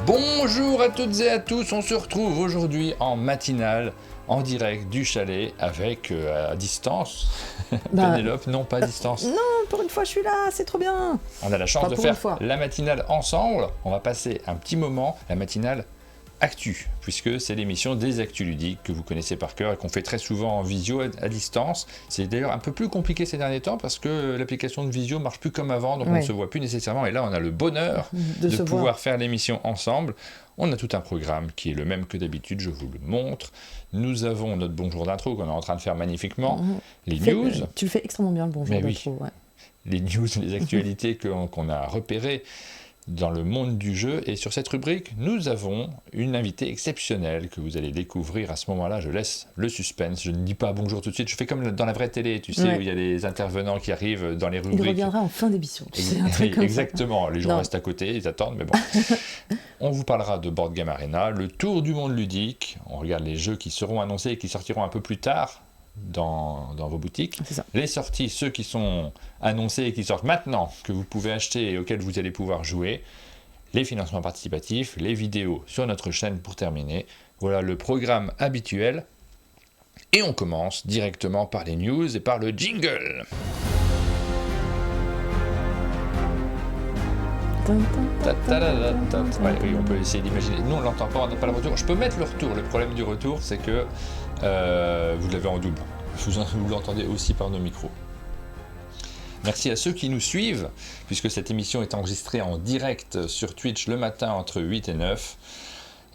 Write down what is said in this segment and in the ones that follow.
Bonjour à toutes et à tous, on se retrouve aujourd'hui en matinale, en direct du chalet, avec à distance, Pénélope, non pas à distance. Non, pour une fois je suis là, c'est trop bien. On a la chance de faire la matinale ensemble, on va passer un petit moment, la matinale Actu, puisque c'est l'émission des actus ludiques que vous connaissez par cœur et qu'on fait très souvent en visio à distance. C'est d'ailleurs un peu plus compliqué ces derniers temps parce que l'application de visio marche plus comme avant, donc on ne se voit plus nécessairement. Et là, on a le bonheur de pouvoir faire l'émission ensemble. On a tout un programme qui est le même que d'habitude, je vous le montre. Nous avons notre bonjour d'intro qu'on est en train de faire magnifiquement, les news. Tu le fais extrêmement bien le bonjour d'intro. Oui. Les news, les actualités qu'on a repérées dans le monde du jeu, et sur cette rubrique, nous avons une invitée exceptionnelle que vous allez découvrir à ce moment-là. Je laisse le suspense, je ne dis pas bonjour tout de suite, je fais comme dans la vraie télé, tu sais, où il y a les intervenants qui arrivent dans les rubriques. Il reviendra en fin d'émission, tu sais, un truc comme exactement, ça. Les gens restent à côté, ils attendent, mais bon. On vous parlera de Board Game Arena, le tour du monde ludique, on regarde les jeux qui seront annoncés et qui sortiront un peu plus tard dans vos boutiques. Les sorties, ceux qui sont annoncés et qui sortent maintenant, que vous pouvez acheter et auxquels vous allez pouvoir jouer, les financements participatifs, les vidéos sur notre chaîne pour terminer. Voilà le programme habituel. Et on commence directement par les news et par le jingle. Ouais, oui, on peut essayer d'imaginer. Nous, on ne l'entend pas, on n'a pas le retour. Je peux mettre le retour. Le problème du retour, c'est que vous l'avez en double. Vous l'entendez aussi par nos micros. Merci à ceux qui nous suivent, puisque cette émission est enregistrée en direct sur Twitch le matin entre 8 et 9.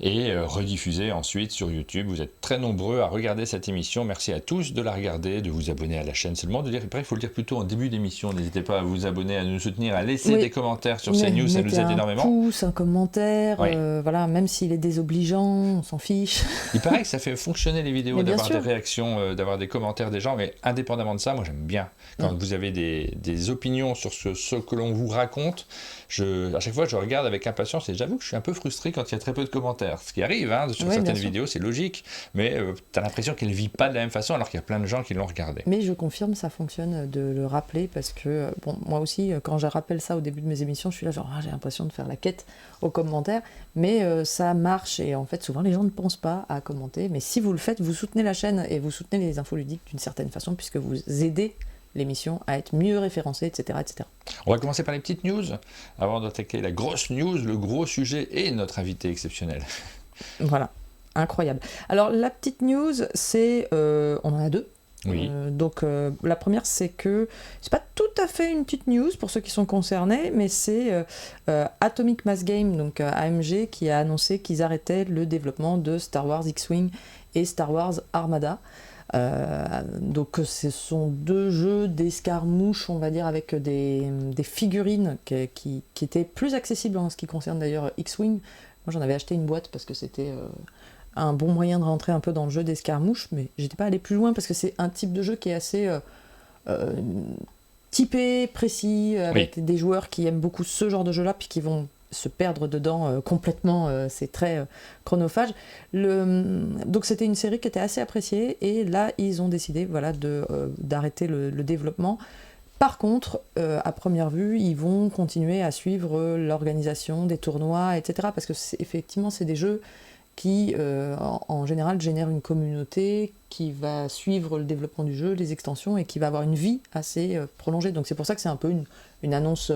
Et rediffusée ensuite sur YouTube. Vous êtes très nombreux à regarder cette émission. Merci à tous de la regarder, de vous abonner à la chaîne. C'est le moment de dire, après il faut le dire plutôt en début d'émission. N'hésitez pas à vous abonner, à nous soutenir, à laisser des commentaires sur ces news, ça nous aide énormément. Un pouce, un commentaire, voilà, même s'il est désobligeant, on s'en fiche. Il paraît que ça fait fonctionner les vidéos, d'avoir des réactions, d'avoir des commentaires des gens, mais indépendamment de ça, moi j'aime bien. Quand vous avez des opinions sur ce que l'on vous raconte, à chaque fois je regarde avec impatience et j'avoue que je suis un peu frustré quand il y a très peu de commentaires. Ce qui arrive sur certaines vidéos, c'est logique, mais tu as l'impression qu'elle ne vit pas de la même façon alors qu'il y a plein de gens qui l'ont regardé. Mais je confirme, ça fonctionne de le rappeler parce que, bon, moi aussi, quand je rappelle ça au début de mes émissions, je suis là genre, j'ai l'impression de faire la quête aux commentaires, mais ça marche et en fait, souvent les gens ne pensent pas à commenter, mais si vous le faites, vous soutenez la chaîne et vous soutenez les infos ludiques d'une certaine façon puisque vous aidez l'émission à être mieux référencée, etc., etc. On va commencer par les petites news, avant d'attaquer la grosse news, le gros sujet et notre invité exceptionnel. Voilà, incroyable. Alors la petite news, c'est, on en a deux. Oui. Donc la première, c'est que c'est pas tout à fait une petite news pour ceux qui sont concernés, mais c'est Atomic Mass Game, donc AMG, qui a annoncé qu'ils arrêtaient le développement de Star Wars X-Wing et Star Wars Armada. Donc ce sont deux jeux d'escarmouche, on va dire, avec des figurines qui étaient plus accessibles en ce qui concerne d'ailleurs X-Wing. Moi j'en avais acheté une boîte parce que c'était un bon moyen de rentrer un peu dans le jeu d'escarmouche, mais j'étais pas allé plus loin parce que c'est un type de jeu qui est assez typé, précis, avec des joueurs qui aiment beaucoup ce genre de jeu-là, puis qui vont se perdre dedans complètement, c'est très chronophage. Donc c'était une série qui était assez appréciée, et là ils ont décidé d'arrêter le développement. Par contre, à première vue, ils vont continuer à suivre l'organisation des tournois, etc. Parce que effectivement, c'est des jeux qui, en général, génèrent une communauté qui va suivre le développement du jeu, les extensions, et qui va avoir une vie assez prolongée. Donc c'est pour ça que c'est un peu une annonce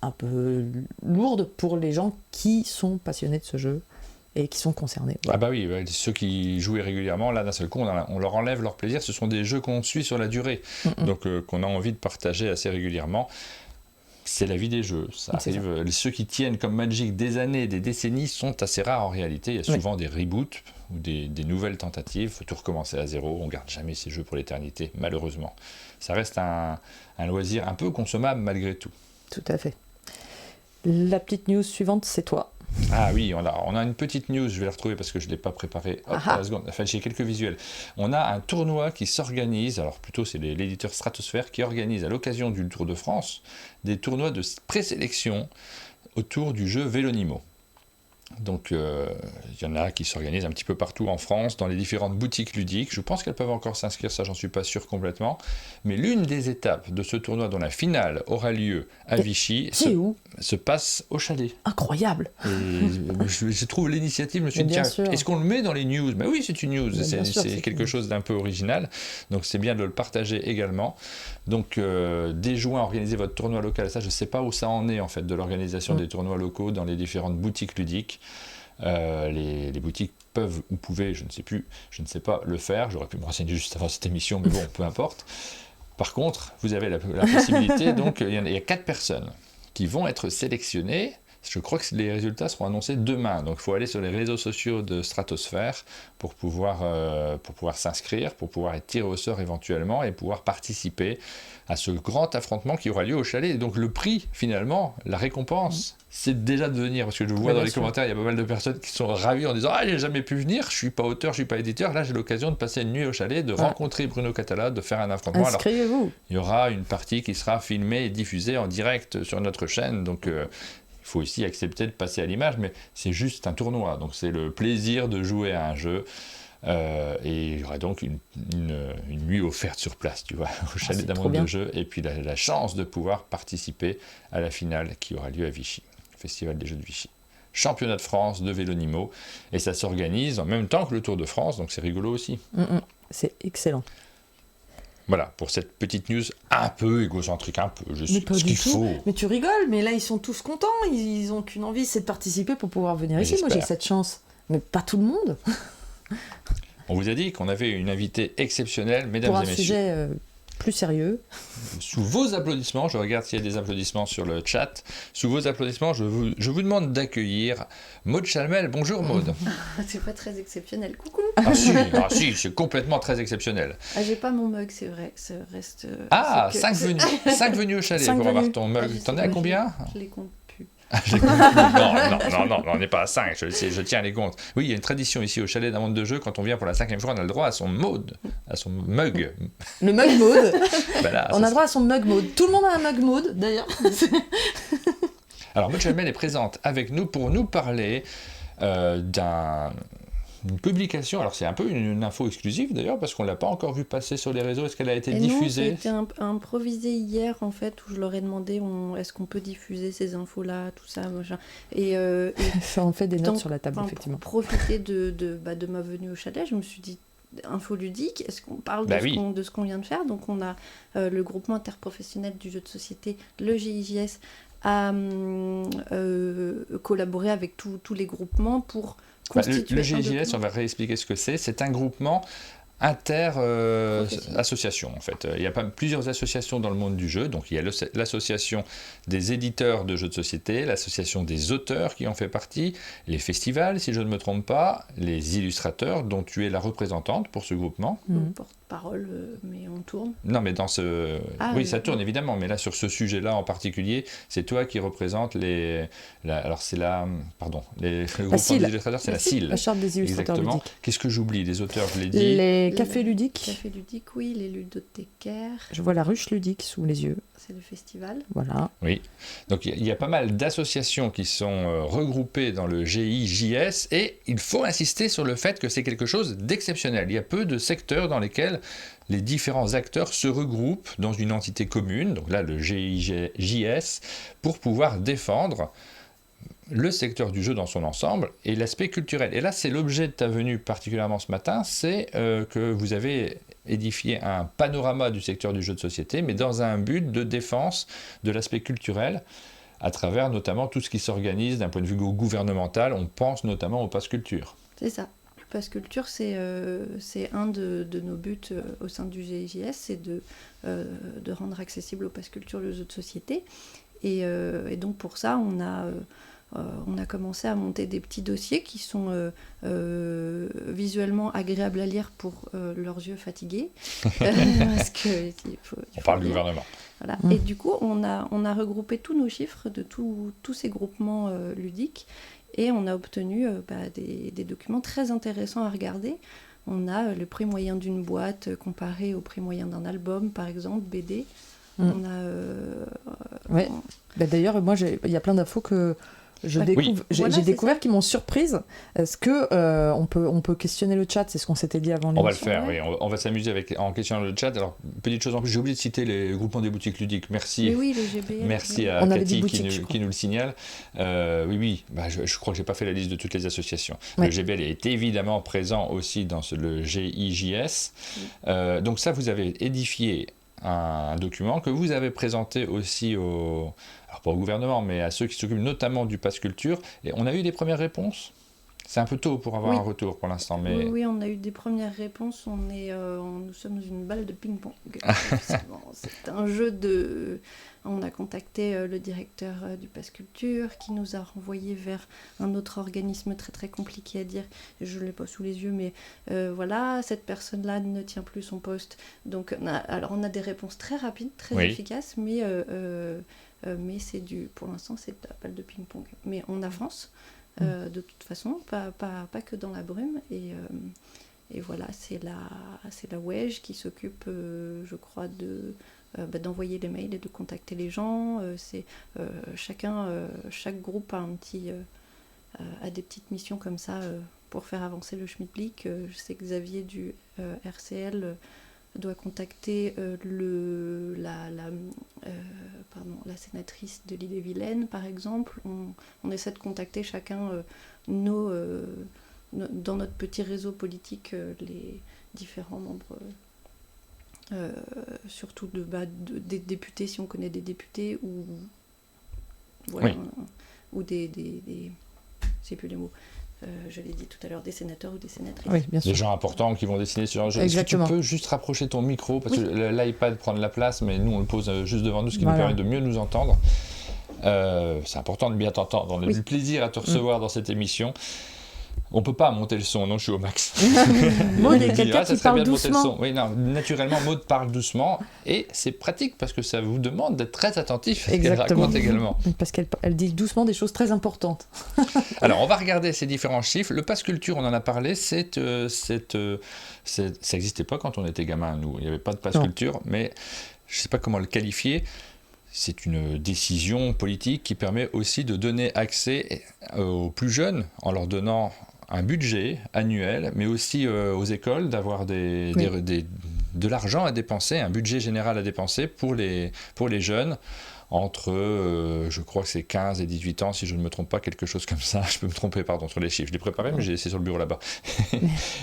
un peu lourde pour les gens qui sont passionnés de ce jeu et qui sont concernés. Ah bah oui, ceux qui jouent régulièrement, là d'un seul coup on leur enlève leur plaisir. Ce sont des jeux qu'on suit sur la durée, donc qu'on a envie de partager assez régulièrement. C'est la vie des jeux, ça arrive. Ceux qui tiennent comme Magic des années, des décennies sont assez rares en réalité. Il y a souvent des reboots ou des nouvelles tentatives, il faut tout recommencer à zéro, on garde jamais ces jeux pour l'éternité, malheureusement. Ça reste un loisir un peu consommable malgré tout. Tout à fait. La petite news suivante, c'est toi. Ah oui, on a une petite news, je vais la retrouver parce que je ne l'ai pas préparée. Hop, à la seconde. Enfin, j'ai quelques visuels. On a un tournoi qui s'organise, alors plutôt c'est l'éditeur Stratosphère qui organise à l'occasion du Tour de France des tournois de présélection autour du jeu Vélonimo. Donc il y en a qui s'organisent un petit peu partout en France, dans les différentes boutiques ludiques. Je pense qu'elles peuvent encore s'inscrire, ça j'en suis pas sûr complètement. Mais l'une des étapes de ce tournoi dont la finale aura lieu à Vichy se passe au Chalet. Incroyable. Et je trouve l'initiative, je me suis dit, tiens, est-ce qu'on le met dans les news? Mais oui, c'est une news, c'est quelque chose d'un peu original. Donc c'est bien de le partager également. Donc dès juin, organisez votre tournoi local. Ça, je ne sais pas où ça en est en fait, de l'organisation des tournois locaux dans les différentes boutiques ludiques. Les boutiques peuvent ou pouvaient, je ne sais plus, je ne sais pas le faire. J'aurais pu me renseigner juste avant cette émission, mais bon, peu importe. Par contre, vous avez la possibilité, donc il y a 4 personnes qui vont être sélectionnées. Je crois que les résultats seront annoncés demain, donc il faut aller sur les réseaux sociaux de Stratosphère pour pouvoir s'inscrire, pour pouvoir être tiré au sort éventuellement et pouvoir participer à ce grand affrontement qui aura lieu au Chalet. Et donc le prix, finalement, la récompense, c'est déjà de venir, parce que je vois dans les commentaires, il y a pas mal de personnes qui sont ravies en disant « Ah, j'ai jamais pu venir, je suis pas auteur, je suis pas éditeur, là j'ai l'occasion de passer une nuit au Chalet, de rencontrer Bruno Catala, de faire un affrontement. » Inscrivez-vous. Alors, il y aura une partie qui sera filmée et diffusée en direct sur notre chaîne, donc il faut aussi accepter de passer à l'image, mais c'est juste un tournoi, donc c'est le plaisir de jouer à un jeu. Et il y aura donc une nuit offerte sur place, tu vois, au Chalet d'un monde de jeu, et puis la chance de pouvoir participer à la finale qui aura lieu à Vichy, Festival des Jeux de Vichy. Championnat de France de Vélonimo, et ça s'organise en même temps que le Tour de France, donc c'est rigolo aussi. C'est excellent. Voilà, pour cette petite news un peu égocentrique, un peu, je sais ce qu'il faut. Mais tu rigoles, mais là ils sont tous contents, ils ont qu'une envie, c'est de participer pour pouvoir venir ici. Moi j'ai cette chance, mais pas tout le monde. On vous a dit qu'on avait une invitée exceptionnelle, mesdames et messieurs. Pour un sujet plus sérieux. Sous vos applaudissements, je regarde s'il y a des applaudissements sur le chat. Sous vos applaudissements, je vous demande d'accueillir Maud Chalmel. Bonjour Maud. C'est pas très exceptionnel. Coucou. Ah si, c'est complètement très exceptionnel. Ah, j'ai pas mon mug, c'est vrai. Ça reste. 5 venus au Chalet pour avoir ton mug. T'en es à combien? Je les compte plus. Non, on n'est pas à 5, je tiens les comptes. Oui, il y a une tradition ici au Chalet d'un monde de jeu, quand on vient pour la 5e fois, on a le droit à son mode, à son mug. Le mug mode. On a le droit à son mug mode. Tout le monde a un mug mode, d'ailleurs. Alors, Maud Chalmel est présente avec nous pour nous parler d'une publication. Alors, c'est un peu une info exclusive, d'ailleurs, parce qu'on ne l'a pas encore vu passer sur les réseaux. Est-ce qu'elle a été diffusée? Non, c'était improvisé hier, en fait, où je leur ai demandé est-ce qu'on peut diffuser ces infos-là, tout ça, machin. Et on fait des notes sur la table, effectivement. Pour profiter de ma venue au Chalet, je me suis dit, info ludique, est-ce qu'on parle de ce qu'on vient de faire? Donc, on a le groupement interprofessionnel du jeu de société, le GIJS, a collaboré avec tous les groupements pour constituer... Le GIJS, on va réexpliquer ce que c'est. C'est un groupement association en fait. Il y a plusieurs associations dans le monde du jeu, donc il y a l'association des éditeurs de jeux de société, l'association des auteurs qui en fait partie, les festivals si je ne me trompe pas, les illustrateurs dont tu es la représentante pour ce groupement. Porte-parole, mais on tourne. Non mais dans ce... oui ça tourne évidemment, mais là sur ce sujet-là en particulier, c'est toi qui représente le groupement des illustrateurs, c'est la CIL. La charte des illustrateurs ludiques. Qu'est-ce que j'oublie? Les auteurs, je l'ai dit. Les cafés ludiques. Cafés ludiques, oui, les ludothécaires. Je vois la ruche ludique sous les yeux. C'est le festival. Voilà. Oui. Donc il y a pas mal d'associations qui sont regroupées dans le GIJS et il faut insister sur le fait que c'est quelque chose d'exceptionnel. Il y a peu de secteurs dans lesquels les différents acteurs se regroupent dans une entité commune, donc là le GIJS, pour pouvoir défendre le secteur du jeu dans son ensemble et l'aspect culturel. Et là, c'est l'objet de ta venue particulièrement ce matin, c'est que vous avez édifié un panorama du secteur du jeu de société, mais dans un but de défense de l'aspect culturel, à travers notamment tout ce qui s'organise d'un point de vue gouvernemental. On pense notamment au Pass Culture. C'est ça. Le Pass Culture, c'est un de nos buts au sein du GIJS, c'est de rendre accessible au Pass Culture le jeu de société. Et donc pour ça, on a commencé à monter des petits dossiers qui sont visuellement agréables à lire pour leurs yeux fatigués. Parce que, on parle du gouvernement. Voilà. Et du coup, on a regroupé tous nos chiffres de tous ces groupements ludiques et on a obtenu des documents très intéressants à regarder. On a le prix moyen d'une boîte comparé au prix moyen d'un album, par exemple, BD. On a... D'ailleurs, moi, il y a plein d'infos que j'ai découvert qui m'ont surprise. Est-ce que on peut questionner le chat? C'est ce qu'on s'était dit avant l'émission. On va le faire, oui. On va s'amuser en questionnant le chat. Alors, petite chose en plus, j'ai oublié de citer les groupements des boutiques ludiques. Merci. Mais oui, les GBL. Merci à Cathy qui nous le signale. Oui. Je crois que j'ai pas fait la liste de toutes les associations. Ouais. Le GBL est évidemment présent aussi dans le GIJS. Oui. Donc ça, vous avez édifié un document que vous avez présenté aussi alors pas au gouvernement, mais à ceux qui s'occupent notamment du Pass Culture. Et on a eu des premières réponses. C'est un peu tôt pour avoir un retour pour l'instant. Mais... Oui, on a eu des premières réponses. Nous sommes dans une balle de ping-pong. C'est un jeu de... On a contacté le directeur du Pass Culture qui nous a renvoyé vers un autre organisme très très compliqué à dire. Je ne l'ai pas sous les yeux, mais voilà, cette personne-là ne tient plus son poste. Donc, on a des réponses très rapides, très efficaces, mais c'est pour l'instant, c'est la balle de ping-pong. Mais on avance. De toute façon, pas que dans la brume. Et voilà, c'est la WEJ qui s'occupe, je crois, d'envoyer les mails et de contacter les gens. Chaque groupe a des petites missions comme ça pour faire avancer le Schmidblick. Je sais que Xavier du RCL doit contacter la sénatrice de l'Ille-et-Vilaine, par exemple. On essaie de contacter chacun dans notre petit réseau politique les différents membres, surtout des députés, si on connaît des députés, ou des j'ai plus les mots. Je l'ai dit tout à l'heure, des sénateurs ou des sénatrices. Oui, bien sûr. Des gens importants qui vont décider sur un jeu. Est-ce que tu peux juste rapprocher ton micro, parce que l'iPad prend de la place, mais nous on le pose juste devant nous, ce qui nous permet de mieux nous entendre. C'est important de bien t'entendre. On a du plaisir à te recevoir dans cette émission. On peut pas monter le son, non, je suis au max. Maud est quelqu'un qui parle doucement. Oui, non, naturellement, Maud parle doucement et c'est pratique parce que ça vous demande d'être très attentif à ce qu'elle raconte également. Parce qu'elle dit doucement des choses très importantes. Alors, on va regarder ces différents chiffres. Le Pass Culture, on en a parlé, ça n'existait pas quand on était gamin, nous. Il n'y avait pas de Pass Culture, mais je ne sais pas comment le qualifier. C'est une décision politique qui permet aussi de donner accès aux plus jeunes en leur donnant un budget annuel, mais aussi aux écoles d'avoir de l'argent à dépenser, un budget général à dépenser pour les jeunes entre, je crois que c'est 15 et 18 ans, si je ne me trompe pas, quelque chose comme ça. Je peux me tromper, pardon, sur les chiffres. Je l'ai préparé, mais c'est sur le bureau là-bas.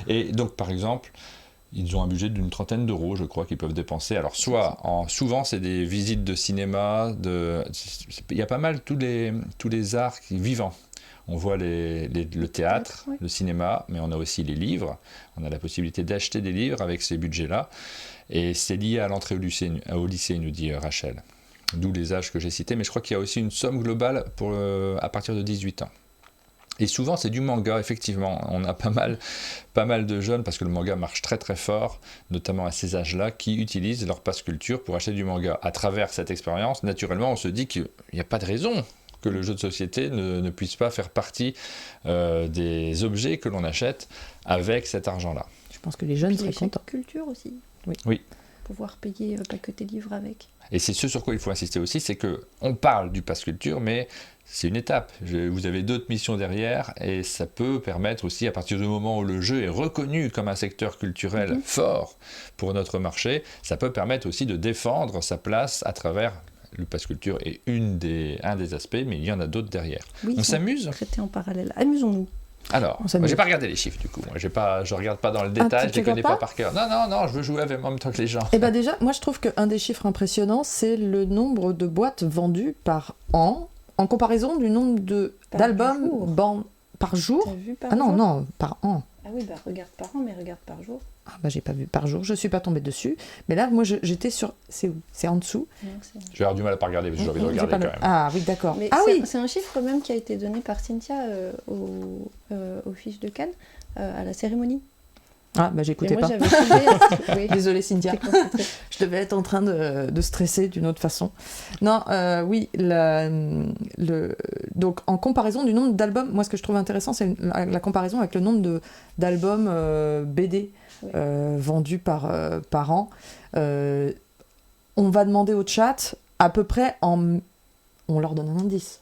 Et donc, par exemple, ils ont un budget d'une 30aine d'euros, je crois, qu'ils peuvent dépenser. Alors, souvent, c'est des visites de cinéma, il y a pas mal tous les arts vivants. On voit le théâtre, le cinéma, mais on a aussi les livres. On a la possibilité d'acheter des livres avec ces budgets-là. Et c'est lié à l'entrée au lycée, nous dit Rachel. D'où les âges que j'ai cités. Mais je crois qu'il y a aussi une somme globale à partir de 18 ans. Et souvent, c'est du manga, effectivement. On a pas mal de jeunes, parce que le manga marche très très fort, notamment à ces âges-là, qui utilisent leur Pass Culture pour acheter du manga. À travers cette expérience, naturellement, on se dit qu'il n'y a pas de raison que le jeu de société ne puisse pas faire partie des objets que l'on achète avec cet argent-là. Je pense que les jeunes seraient contents. Culture aussi. Oui. Pouvoir payer pas que tes livres avec. Et c'est ce sur quoi il faut insister aussi, c'est qu'on parle du Pass Culture, mais c'est une étape. Vous avez d'autres missions derrière, et ça peut permettre aussi, à partir du moment où le jeu est reconnu comme un secteur culturel fort pour notre marché, ça peut permettre aussi de défendre sa place à travers... Le Pass Culture est un des aspects, mais il y en a d'autres derrière. Oui, on s'amuse ? Traité en parallèle. Amusons-nous. Alors, moi, j'ai pas regardé les chiffres du coup. Moi, je regarde pas dans le détail, je les connais pas par cœur. Non, je veux jouer en même temps que les gens. Et ben déjà, moi je trouve qu'un des chiffres impressionnants, c'est le nombre de boîtes vendues par an, en comparaison du nombre d'albums par jour. T'as vu par jour ? Non, par an. Ah oui, regarde par an, mais regarde par jour. Ah j'ai pas vu par jour, je suis pas tombée dessus. Mais là, moi, j'étais sur... C'est où ? C'est en dessous ? Je vais avoir du mal à pas regarder, parce que j'ai envie de regarder quand même. Ah oui, d'accord. Mais c'est un chiffre même qui a été donné par Cynthia aux fiches de Cannes, à la cérémonie. Ah, j'écoutais pas. J'avais trouvé... Désolée, Cynthia. Je devais être en train de stresser d'une autre façon. Non, oui, donc en comparaison du nombre d'albums, moi ce que je trouve intéressant, c'est la comparaison avec le nombre d'albums BD vendus par an. On va demander au chat à peu près on leur donne un indice.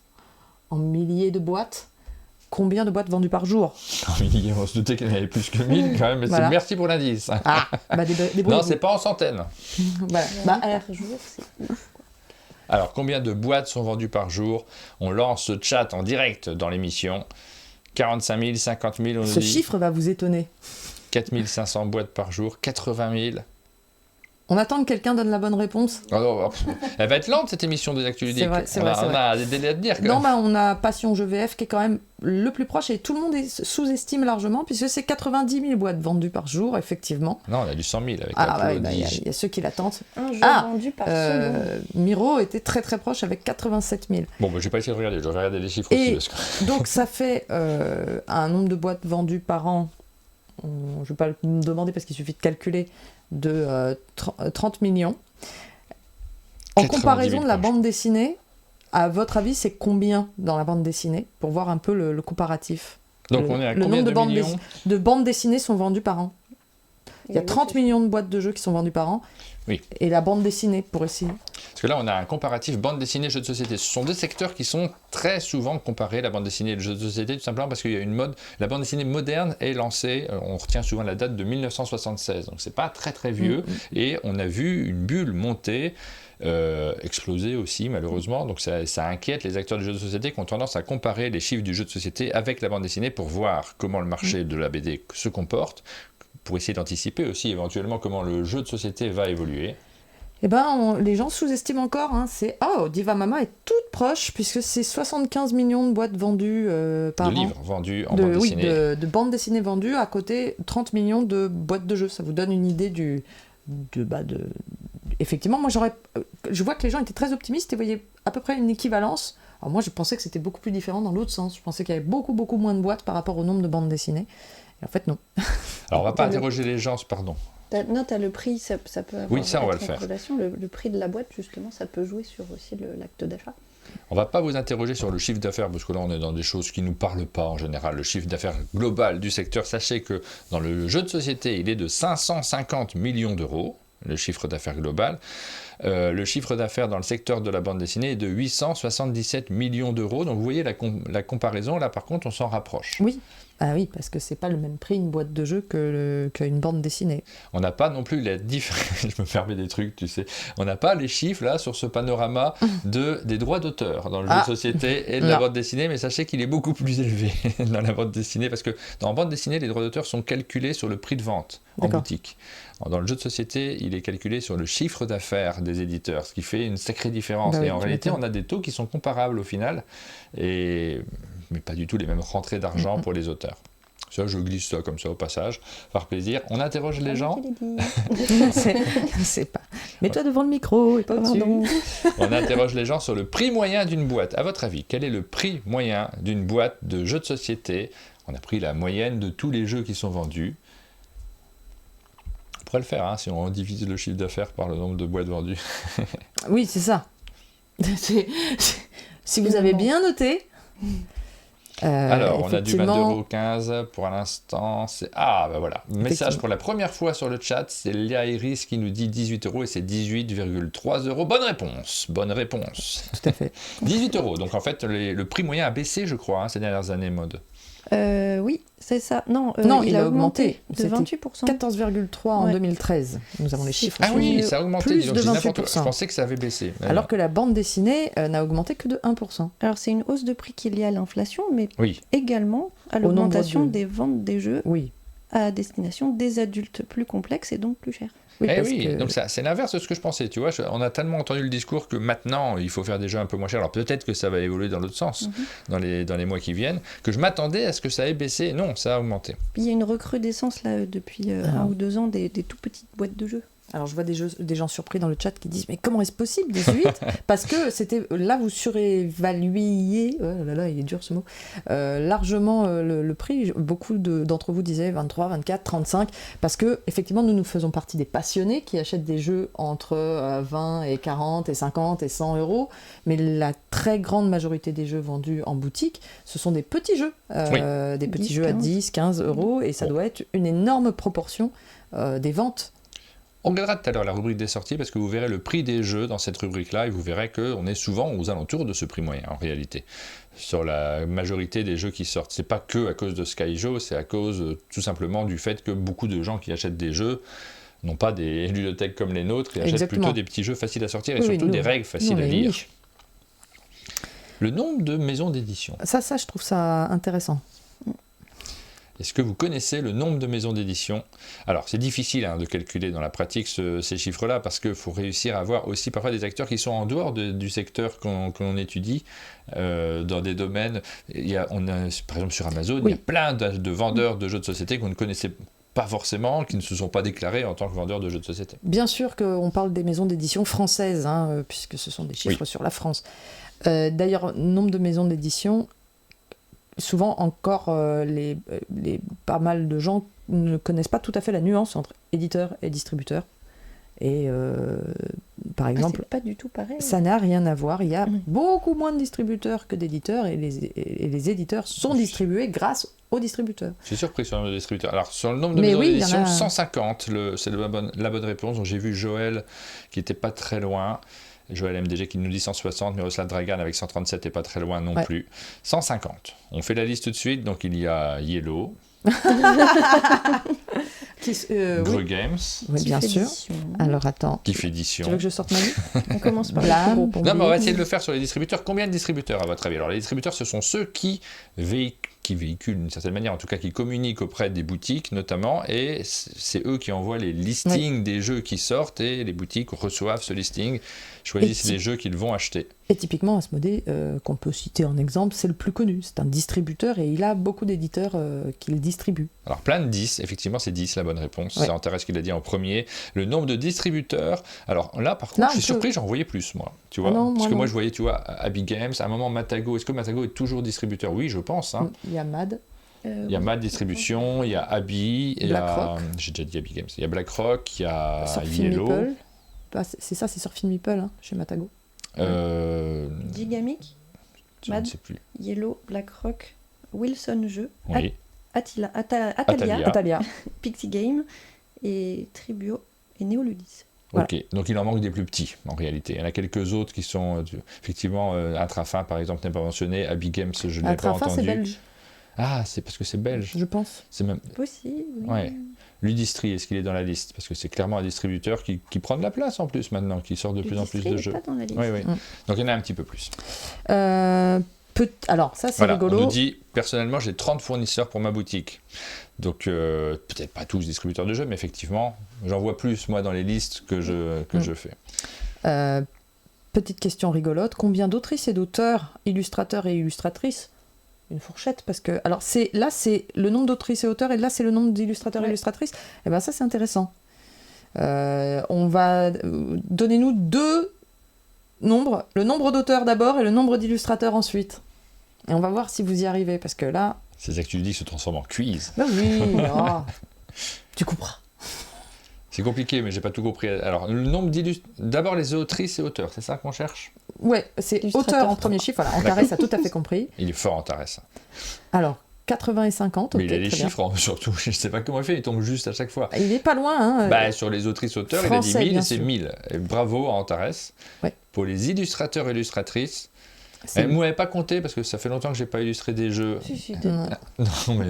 en milliers de boîtes. Combien de boîtes vendues par jour? En milliers, on se doutait qu'il y en avait plus que 1000 quand même, mais Voilà. merci pour l'indice. Débrouillez-vous. Non, c'est pas en centaines. Voilà. Par jour, c'est ouf. Alors, combien de boîtes sont vendues par jour? On lance ce chat en direct dans l'émission. 45 000, 50 000, on nous Ce dit. chiffre va vous étonner. 4 500 boîtes par jour, 80 000. On attend que quelqu'un donne la bonne réponse. Elle va être lente cette émission des Actus Ludiques. C'est vrai. On a des délais à tenir. Non, on a Passion Jeux VF qui est quand même le plus proche et tout le monde sous-estime largement puisque c'est 90 000 boîtes vendues par jour, effectivement. Non, on a du 100 000 avec il y a ceux qui l'attendent. Un jeu vendu par seconde. Miro était très très proche avec 87 000. Bon, je vais pas essayer de regarder, je vais regarder les chiffres Et aussi. Parce que... donc ça fait un nombre de boîtes vendues par an, je ne vais pas me demander parce qu'il suffit de calculer, de 30 millions. En comparaison de la bande dessinée, à votre avis, c'est combien dans la bande dessinée? Pour voir un peu le comparatif. Donc on est à combien de millions de bandes dessinées sont vendues par an? Il y a 30 millions de boîtes de jeux qui sont vendues par an. Oui. Et la bande dessinée, pour essayer. Parce que là, on a un comparatif bande dessinée, jeux de société. Ce sont deux secteurs qui sont très souvent comparés, la bande dessinée et le jeu de société, tout simplement parce qu'il y a une mode. La bande dessinée moderne est lancée, on retient souvent la date de 1976, donc c'est pas très très vieux. Et on a vu une bulle monter, exploser aussi malheureusement. Donc ça inquiète les acteurs du jeu de société qui ont tendance à comparer les chiffres du jeu de société avec la bande dessinée pour voir comment le marché de la BD se comporte, pour essayer d'anticiper aussi éventuellement comment le jeu de société va évoluer. Eh ben, les gens sous-estiment encore. C'est Diva Mama est toute proche puisque c'est 75 millions de boîtes vendues par an. De livres vendus en bande dessinée. De bandes dessinées vendues à côté 30 millions de boîtes de jeux. Ça vous donne une idée Effectivement, moi je vois que les gens étaient très optimistes et voyaient à peu près une équivalence. Alors moi je pensais que c'était beaucoup plus différent dans l'autre sens. Je pensais qu'il y avait beaucoup beaucoup moins de boîtes par rapport au nombre de bandes dessinées. Et en fait non. Alors on va pas interroger les gens, pardon. Non, tu as le prix, ça peut avoir oui, ça on va le faire. Relation. Le prix de la boîte, justement, ça peut jouer sur aussi l'acte d'achat. On va pas vous interroger sur le chiffre d'affaires, parce que là on est dans des choses qui ne nous parlent pas en général. Le chiffre d'affaires global du secteur, sachez que dans le jeu de société, il est de 550 millions d'euros, le chiffre d'affaires global. Le chiffre d'affaires dans le secteur de la bande dessinée est de 877 millions d'euros. Donc vous voyez la comparaison, là par contre on s'en rapproche. Oui. Ah oui, parce que c'est pas le même prix une boîte de jeu qu'une bande dessinée. On n'a pas non plus la différence, je me permets des trucs, tu sais, on n'a pas les chiffres là sur ce panorama des droits d'auteur dans le jeu de société et de la bande dessinée, mais sachez qu'il est beaucoup plus élevé dans la bande dessinée, parce que dans la bande dessinée, les droits d'auteur sont calculés sur le prix de vente en boutique. Dans le jeu de société, il est calculé sur le chiffre d'affaires des éditeurs, ce qui fait une sacrée différence. Et en réalité, on a des taux qui sont comparables au final, mais pas du tout les mêmes rentrées d'argent pour les auteurs. Ça, je glisse ça comme ça au passage, par plaisir. On interroge les gens. C'est pas. Mets-toi devant le micro et pas dessus. On interroge les gens sur le prix moyen d'une boîte. À votre avis, quel est le prix moyen d'une boîte de jeux de société? On a pris la moyenne de tous les jeux qui sont vendus. On pourrait le faire, si on divise le chiffre d'affaires par le nombre de boîtes vendues. Oui, c'est ça. Si vous avez bien noté... Alors, on a du 22,15€ pour l'instant. Voilà. Message pour la première fois sur le chat, c'est Léa Iris qui nous dit 18€ et c'est 18,3€. Bonne réponse. Tout à fait. 18€. Donc en fait, le prix moyen a baissé, je crois, ces dernières années, mode. Oui, c'est ça. Non, il a augmenté de 28%. 14,3 en 2013. Nous avons les chiffres. Ah oui, ça a augmenté. Plus de 28%. Je pensais que ça avait baissé. Alors que la bande dessinée n'a augmenté que de 1%. Alors c'est une hausse de prix qui est liée à l'inflation, mais oui, également à l'augmentation des ventes des jeux à destination des adultes plus complexes et donc plus chers. Donc c'est l'inverse de ce que je pensais, tu vois. On a tellement entendu le discours que maintenant, il faut faire des jeux un peu moins chers. Alors peut-être que ça va évoluer dans l'autre sens, dans les mois qui viennent, que je m'attendais à ce que ça ait baissé. Non, ça a augmenté. Il y a une recrudescence là depuis 1 ou 2 ans des tout petites boîtes de jeux. Alors je vois des gens surpris dans le chat qui disent « Mais comment est-ce possible, 18 ?» Parce que là, vous surévaluiez, oh là là, il est dur ce mot, largement le prix. Beaucoup d'entre vous disaient 23, 24, 35, parce que effectivement, nous faisons partie des passionnés qui achètent des jeux entre 20 et 40 et 50 et 100 euros, mais la très grande majorité des jeux vendus en boutique, ce sont des petits jeux, des petits jeux à 10, 15 euros, et ça doit être une énorme proportion des ventes. On regardera tout à l'heure la rubrique des sorties parce que vous verrez le prix des jeux dans cette rubrique-là et vous verrez qu'on est souvent aux alentours de ce prix moyen en réalité. Sur la majorité des jeux qui sortent. C'est pas que à cause de Skyjo, c'est à cause tout simplement du fait que beaucoup de gens qui achètent des jeux n'ont pas des ludothèques comme les nôtres et achètent plutôt des petits jeux faciles à sortir et surtout des règles faciles à lire. Le nombre de maisons d'édition. Ça, je trouve ça intéressant. Est-ce que vous connaissez le nombre de maisons d'édition ? Alors, c'est difficile de calculer dans la pratique ces chiffres-là, parce qu'il faut réussir à avoir aussi parfois des acteurs qui sont en dehors du secteur qu'on étudie, dans des domaines. Par exemple, sur Amazon, il y a plein de vendeurs de jeux de société qu'on ne connaissait pas forcément, qui ne se sont pas déclarés en tant que vendeurs de jeux de société. Bien sûr qu'on parle des maisons d'édition françaises, puisque ce sont des chiffres sur la France. D'ailleurs, nombre de maisons d'édition... Souvent encore, pas mal de gens ne connaissent pas tout à fait la nuance entre éditeur et distributeur. Et par exemple, c'est pas du tout pareil. Ça n'a rien à voir. Il y a beaucoup moins de distributeurs que d'éditeurs et les éditeurs sont distribués grâce aux distributeurs. C'est surpris sur le nombre de distributeurs. Alors, sur le nombre de maisons d'édition, 150, c'est la bonne réponse. Donc, j'ai vu Joël qui n'était pas très loin. Joël MDG qui nous dit 160, Miroslav Dragan avec 137 et pas très loin non plus. 150. On fait la liste tout de suite, donc il y a Yellow, Gros Games, bien sûr. Alors attends, Kiff Édition. Tu veux que je sorte ma liste? On commence par là. Non, mais on va essayer de le faire sur les distributeurs. Combien de distributeurs à votre avis? Alors les distributeurs, ce sont ceux qui véhiculent d'une certaine manière, en tout cas qui communiquent auprès des boutiques notamment, et c'est eux qui envoient les listings des jeux qui sortent, et les boutiques reçoivent ce listing, choisissent les jeux qu'ils vont acheter. Et typiquement Asmodée, qu'on peut citer en exemple, c'est le plus connu, c'est un distributeur et il a beaucoup d'éditeurs qui le distribuent. Alors plein de 10, effectivement c'est 10 la bonne réponse, c'est Antares qui l'a dit en premier. Le nombre de distributeurs, alors là par contre je suis surpris, j'en voyais plus moi, tu vois, parce que moi je voyais, tu vois, Abby Games, à un moment Matago, est-ce que Matago est toujours distributeur? Oui, je pense. Il y a MAD. Il y a MAD Distribution, il y a Abby, j'ai déjà dit Abby Games, il y a BlackRock, il y a Yellow. C'est ça, c'est Surfing Meeple chez Matago. Gigamic, je ne sais plus. Yellow, BlackRock, Wilson Jeux, oui. Atalia, Pixie Game et Tribio et Néoludis. Ok, donc il en manque des plus petits en réalité. Il y en a quelques autres qui sont effectivement Intrafin par exemple n'est pas mentionné, Abby Games je ne l'ai pas entendu. C'est belge. Ah, c'est parce que c'est belge. Je pense. C'est même possible. Oui. Ouais. Ludistri, est-ce qu'il est dans la liste? Parce que c'est clairement un distributeur qui prend de la place en plus maintenant, qui sort de plus en plus de jeux. Pas dans la liste. Oui. Donc il y en a un petit peu plus. Alors ça c'est rigolo. On nous dit, personnellement j'ai 30 fournisseurs pour ma boutique. Donc peut-être pas tous distributeurs de jeux, mais effectivement j'en vois plus moi dans les listes que je fais. Petite question rigolote, combien d'autrices et d'auteurs, illustrateurs et illustratrices? Une fourchette, parce que alors là c'est le nombre d'autrices et auteurs et là c'est le nombre d'illustrateurs et illustratrices. Et ben ça c'est intéressant. On va donnez-nous deux nombres, le nombre d'auteurs d'abord et le nombre d'illustrateurs ensuite. Et on va voir si vous y arrivez, parce que là. C'est ça que tu dis se transforme en quiz. Ben oui, tu couperas. C'est compliqué, mais j'ai pas tout compris. Alors, le nombre d'abord les autrices et auteurs, c'est ça qu'on cherche? Ouais, c'est auteur en premier chiffre. Voilà, Antares a tout à fait compris. Il est fort, Antares. Alors, 80 et 50. Mais il a les chiffres, surtout. Je sais pas comment il fait, il tombe juste à chaque fois. Il est pas loin. Sur les autrices-auteurs, il a dit 1000 et c'est 1000. Et bravo à Antares. Ouais. Pour les illustrateurs et illustratrices, vous ne m'avez pas compté parce que ça fait longtemps que j'ai pas illustré des jeux. Non, mais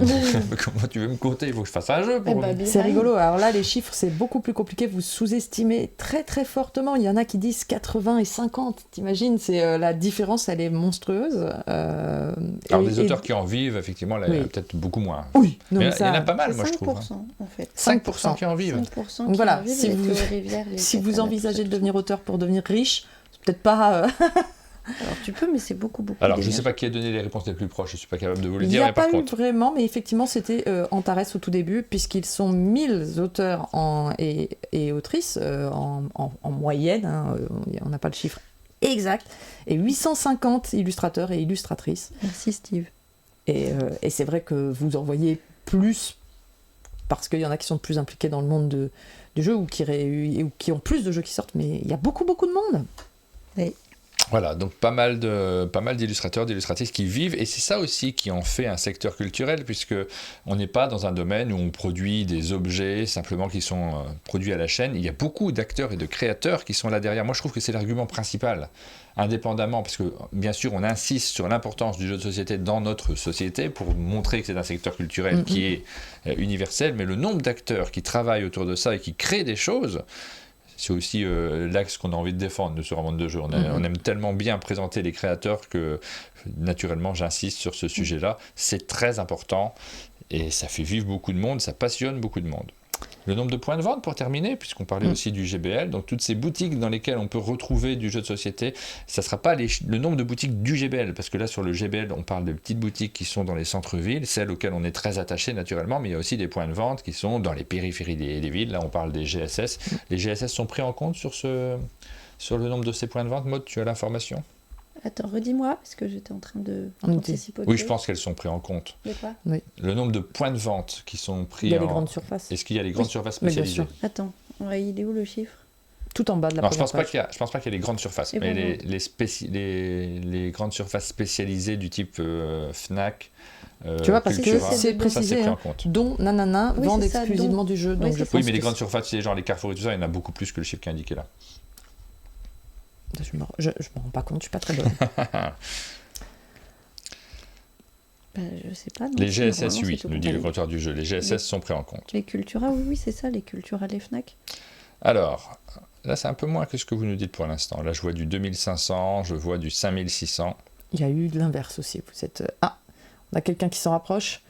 comment tu veux me compter? Il faut que je fasse un jeu pour C'est rigolo. Alors là, les chiffres, c'est beaucoup plus compliqué. Vous sous-estimez très très fortement. Il y en a qui disent 80 et 50. T'imagines, la différence, elle est monstrueuse. Alors des auteurs qui en vivent, effectivement, là, il y en a peut-être beaucoup moins. Oui. Il y en a pas mal, moi je trouve. 5% en fait. 5% qui en vivent. 5% Donc voilà, si vous envisagez de devenir auteur pour devenir riche, c'est peut-être pas... Alors tu peux, mais c'est beaucoup. Alors je ne sais pas qui a donné les réponses les plus proches, je ne suis pas capable de vous le dire. Il n'y a pas eu vraiment, mais effectivement c'était Antares au tout début, puisqu'ils sont 1000 auteurs et autrices en moyenne, on n'a pas le chiffre exact, et 850 illustrateurs et illustratrices. Merci Steve. Et c'est vrai que vous en voyez plus, parce qu'il y en a qui sont plus impliqués dans le monde du jeu, ou qui ont plus de jeux qui sortent, mais il y a beaucoup de monde. Oui. Voilà, donc pas mal d'illustrateurs, d'illustratrices qui vivent, et c'est ça aussi qui en fait un secteur culturel, puisque on n'est pas dans un domaine où on produit des objets simplement qui sont produits à la chaîne. Il y a beaucoup d'acteurs et de créateurs qui sont là derrière. Moi, je trouve que c'est l'argument principal, indépendamment, parce que bien sûr, on insiste sur l'importance du jeu de société dans notre société pour montrer que c'est un secteur culturel qui est universel, mais le nombre d'acteurs qui travaillent autour de ça et qui créent des choses, c'est aussi l'axe qu'on a envie de défendre de ce roman de jeu. On aime tellement bien présenter les créateurs que, naturellement, j'insiste sur ce sujet-là. C'est très important et ça fait vivre beaucoup de monde, ça passionne beaucoup de monde. Le nombre de points de vente, pour terminer, puisqu'on parlait aussi du GBL, donc toutes ces boutiques dans lesquelles on peut retrouver du jeu de société, ça ne sera pas le nombre de boutiques du GBL, parce que là, sur le GBL, on parle de petites boutiques qui sont dans les centres-villes, celles auxquelles on est très attaché naturellement, mais il y a aussi des points de vente qui sont dans les périphéries des villes. Là, on parle des GSS. Les GSS sont pris en compte sur le nombre de ces points de vente. Maud, tu as l'information ? Attends, redis-moi, parce que j'étais en train de anticiper. Oui, je pense qu'elles sont prises en compte. De quoi ? Oui. Le nombre de points de vente qui sont pris Il y a les grandes surfaces. Est-ce qu'il y a les grandes surfaces spécialisées ? Attends, il est où le chiffre ? Tout en bas de la Non, première page. je pense pas qu'il y ait les grandes surfaces, mais les grandes surfaces spécialisées du type Fnac, tu vois, parce Cultura, que c'est précisé, pris en compte. dont nanana vendent exclusivement du jeu. Donc oui, mais les grandes surfaces, c'est genre les Carrefour et tout ça, il y en a beaucoup plus que le chiffre qui est indiqué là. Je me rends pas compte, je suis pas très bonne. Je sais pas. Non, les GSS, oui, nous dit le compteur du jeu. Les GSS sont pris en compte. Les Cultura, oui, c'est ça, les Cultura, les Fnac. Alors, là, c'est un peu moins que ce que vous nous dites pour l'instant. Là, je vois du 2500, je vois du 5600. Il y a eu de l'inverse aussi. Vous êtes... Ah, on a quelqu'un qui s'en rapproche.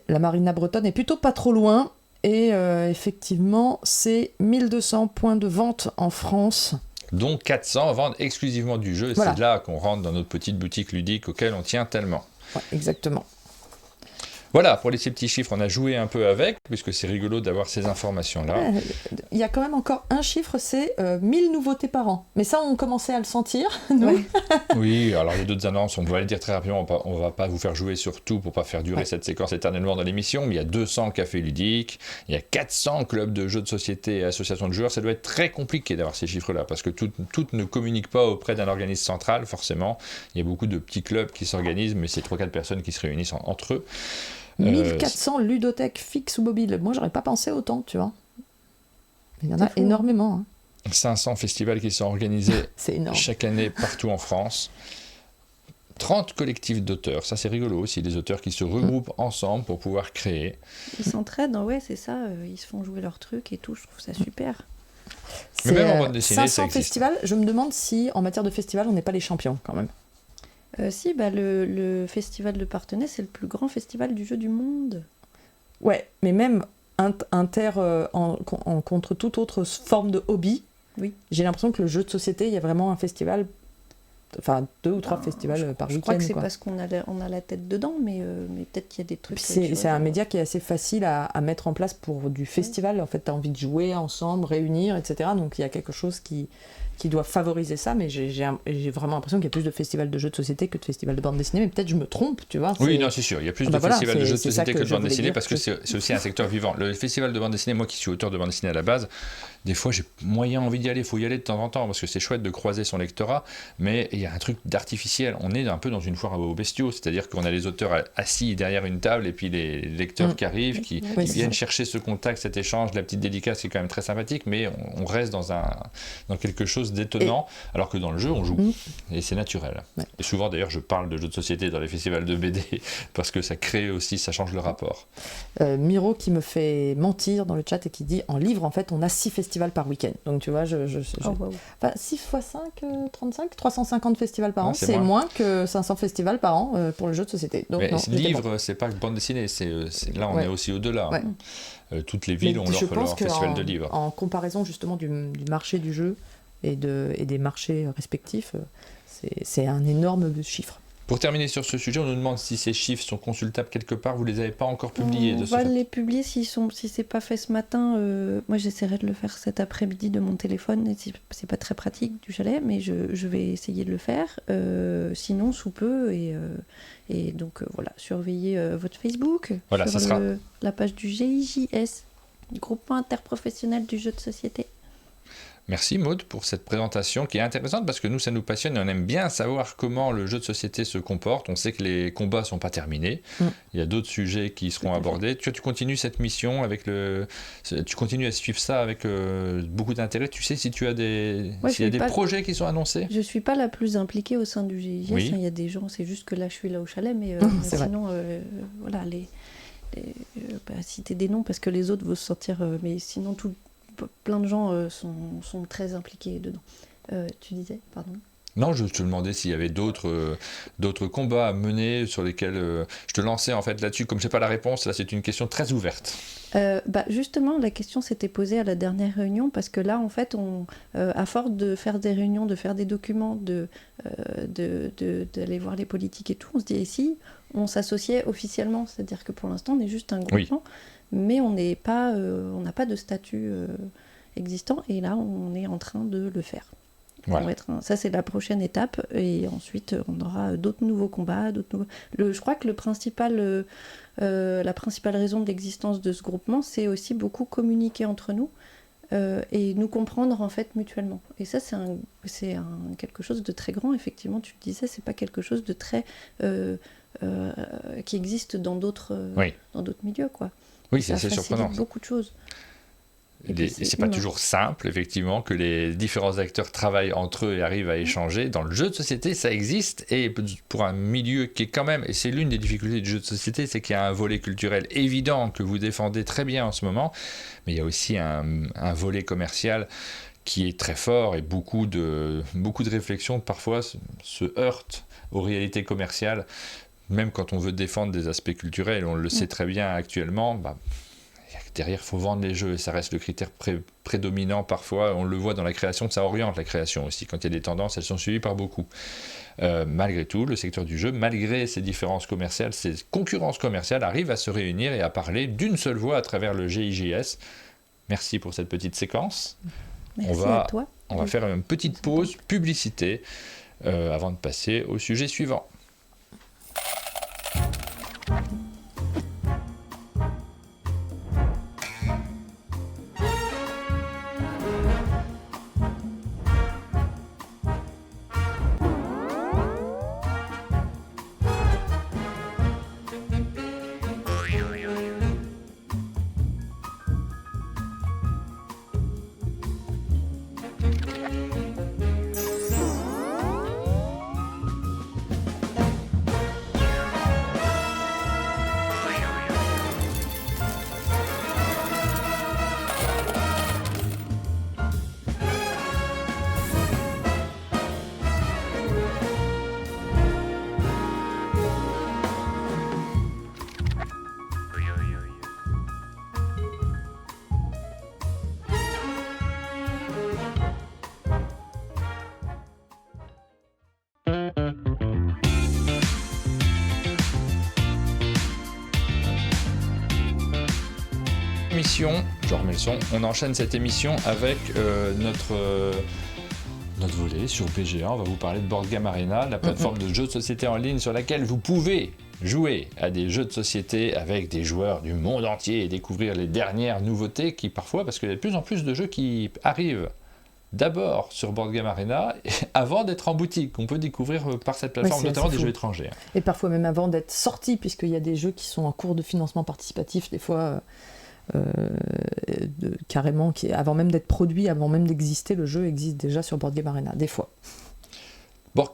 La Marina bretonne est plutôt pas trop loin. Et effectivement, c'est 1200 points de vente en France. Dont 400 vendent exclusivement du jeu. Et voilà. C'est là qu'on rentre dans notre petite boutique ludique auquel on tient tellement. Ouais, exactement. Voilà, pour ces petits chiffres, on a joué un peu avec, puisque c'est rigolo d'avoir ces informations-là. Il y a quand même encore un chiffre, c'est 1000 nouveautés par an. Mais ça, on commençait à le sentir, nous. Oui, alors il y a d'autres annonces, on va le dire très rapidement, on ne va pas vous faire jouer sur tout pour ne pas faire durer cette séquence éternellement dans l'émission, mais il y a 200 cafés ludiques, il y a 400 clubs de jeux de société et associations de joueurs. Ça doit être très compliqué d'avoir ces chiffres-là, parce que toutes ne communiquent pas auprès d'un organisme central, forcément. Il y a beaucoup de petits clubs qui s'organisent, mais c'est 3-4 personnes qui se réunissent entre eux. 1400 ludothèques fixes ou mobiles. Moi, j'aurais pas pensé autant, tu vois. Il y en a énormément. Hein. 500 festivals qui sont organisés chaque année partout en France. 30 collectifs d'auteurs. Ça, c'est rigolo aussi. Des auteurs qui se regroupent ensemble pour pouvoir créer. Ils s'entraident, ouais, c'est ça. Ils se font jouer leurs trucs et tout. Je trouve ça super. Mais même en bande dessinée, 500 festivals. Je me demande si, en matière de festival, on n'est pas les champions, quand même. Si, le festival de Parthenay, c'est le plus grand festival du jeu du monde. Ouais, mais même contre toute autre forme de hobby, j'ai l'impression que le jeu de société, il y a vraiment un festival, enfin 2 ou 3 festivals par week-end. Je crois que c'est parce qu'on a la tête dedans, mais peut-être qu'il y a des trucs... C'est un média qui est assez facile à mettre en place pour du festival. En fait, tu as envie de jouer ensemble, réunir, etc. Donc il y a quelque chose qui doit favoriser ça, mais j'ai vraiment l'impression qu'il y a plus de festivals de jeux de société que de festivals de bande dessinée, mais peut-être je me trompe, tu vois. Oui, non, c'est sûr, il y a plus de festivals de jeux de société que de bande dessinée, parce que c'est aussi un secteur vivant. Le festival de bande dessinée, moi qui suis auteur de bande dessinée à la base, des fois j'ai moyen envie d'y aller, il faut y aller de temps en temps, parce que c'est chouette de croiser son lectorat, mais il y a un truc d'artificiel, on est un peu dans une foire aux bestiaux, c'est-à-dire qu'on a les auteurs assis derrière une table, et puis les lecteurs qui arrivent, qui viennent chercher ce contact, cet échange, la petite dédicace qui est quand même très sympathique, mais on reste dans quelque chose d'étonnant. Alors que dans le jeu, on joue. Et c'est naturel. Ouais. Et souvent, d'ailleurs, je parle de jeux de société dans les festivals de BD, parce que ça crée aussi, ça change le rapport. Miro qui me fait mentir dans le chat et qui dit, en livre, en fait, on a 6 festivals par week-end. Donc, tu vois, enfin, 6 x 5, 35, 350 festivals par an, c'est moins que 500 festivals par an pour le jeu de société. Donc, mais livre, c'est pas que bande dessinée, là, on est aussi au-delà. Ouais. Toutes les villes ont leur festival de livres. En comparaison, justement, du marché du jeu, et des marchés respectifs, c'est un énorme chiffre. Pour terminer sur ce sujet, on nous demande si ces chiffres sont consultables quelque part. Vous ne les avez pas encore publiés. On va les publier si c'est pas fait ce matin. Moi, j'essaierai de le faire cet après-midi de mon téléphone. C'est pas très pratique du chalet, mais je vais essayer de le faire. Sinon, sous peu. Et donc, voilà, surveillez votre Facebook. Voilà, sur ça sera la page du GIJS, Groupement interprofessionnel du jeu de société. Merci Maud pour cette présentation qui est intéressante parce que nous ça nous passionne et on aime bien savoir comment le jeu de société se comporte. On sait que les combats ne sont pas terminés, il y a d'autres sujets qui seront abordés. Tu continues cette mission tu continues à suivre ça avec beaucoup d'intérêt. Tu sais si tu as des projets qui sont annoncés? Je ne suis pas la plus impliquée au sein du GIGS, oui. Il y a des gens, c'est juste que là je suis là au chalet, mais sinon voilà, citer des noms parce que les autres vont se sortir, mais sinon plein de gens sont très impliqués dedans. Tu disais, pardon? Non, je te demandais s'il y avait d'autres combats à mener sur lesquels je te lançais en fait là-dessus. Comme je n'ai pas la réponse, là c'est une question très ouverte. Justement, la question s'était posée à la dernière réunion parce que là, en fait, à force de faire des réunions, de faire des documents, d'aller voir les politiques et tout, on se dit, et si on s'associait officiellement? C'est-à-dire que pour l'instant, on est juste un groupement, mais on n'a pas de statut existant, et là, on est en train de le faire. Voilà. Ça, c'est la prochaine étape, et ensuite, on aura d'autres nouveaux combats. Je crois que la principale raison de l'existence de ce groupement, c'est aussi beaucoup communiquer entre nous et nous comprendre en fait mutuellement. Et ça, c'est quelque chose de très grand. Effectivement, tu le disais, c'est pas quelque chose de très qui existe dans d'autres milieux, quoi. Oui, c'est assez surprenant. Beaucoup de choses. C'est pas toujours simple, effectivement, que les différents acteurs travaillent entre eux et arrivent à échanger. Dans le jeu de société, ça existe, et pour un milieu qui est quand même, et c'est l'une des difficultés du jeu de société, c'est qu'il y a un volet culturel évident que vous défendez très bien en ce moment, mais il y a aussi un volet commercial qui est très fort, et beaucoup de réflexions parfois se heurtent aux réalités commerciales, même quand on veut défendre des aspects culturels, on le sait très bien actuellement. Derrière, il faut vendre les jeux, et ça reste le critère prédominant parfois. On le voit dans la création, ça oriente la création aussi. Quand il y a des tendances, elles sont suivies par beaucoup. Malgré tout, le secteur du jeu, malgré ces différences commerciales, ces concurrences commerciales, arrive à se réunir et à parler d'une seule voix à travers le GIGS. Merci pour cette petite séquence. Merci à toi. On va faire une petite pause publicité avant de passer au sujet suivant. Je remets le son. On enchaîne cette émission avec notre volet sur BGA. On va vous parler de Board Game Arena, la plateforme de jeux de société en ligne sur laquelle vous pouvez jouer à des jeux de société avec des joueurs du monde entier et découvrir les dernières nouveautés qui parfois, parce qu'il y a de plus en plus de jeux qui arrivent d'abord sur Board Game Arena avant d'être en boutique. On peut découvrir par cette plateforme notamment des jeux étrangers. Et parfois même avant d'être sortis, puisqu'il y a des jeux qui sont en cours de financement participatif, des fois... carrément, avant même d'être produit, avant même d'exister, le jeu existe déjà sur Board Game Arena, des fois.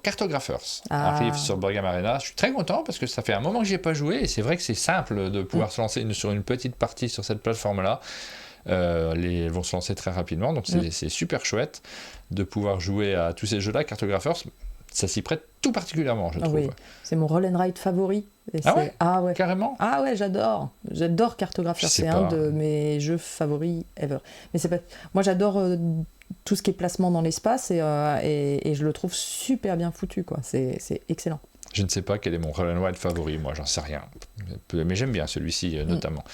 Cartographers arrive sur Board Game Arena. Je suis très content parce que ça fait un moment que j'y ai pas joué, et c'est vrai que c'est simple de pouvoir se lancer sur une petite partie sur cette plateforme-là. Elles vont se lancer très rapidement, donc c'est super chouette de pouvoir jouer à tous ces jeux-là. Cartographers, ça s'y prête tout particulièrement, je trouve. Oui, c'est mon roll and write favori. Ouais, carrément. Ah ouais, j'adore Cartographers, c'est un de mes jeux favoris ever. Mais c'est pas... Moi j'adore tout ce qui est placement dans l'espace, et je le trouve super bien foutu, quoi. C'est excellent. Je ne sais pas quel est mon roll and write favori, moi j'en sais rien. Mais j'aime bien celui-ci notamment.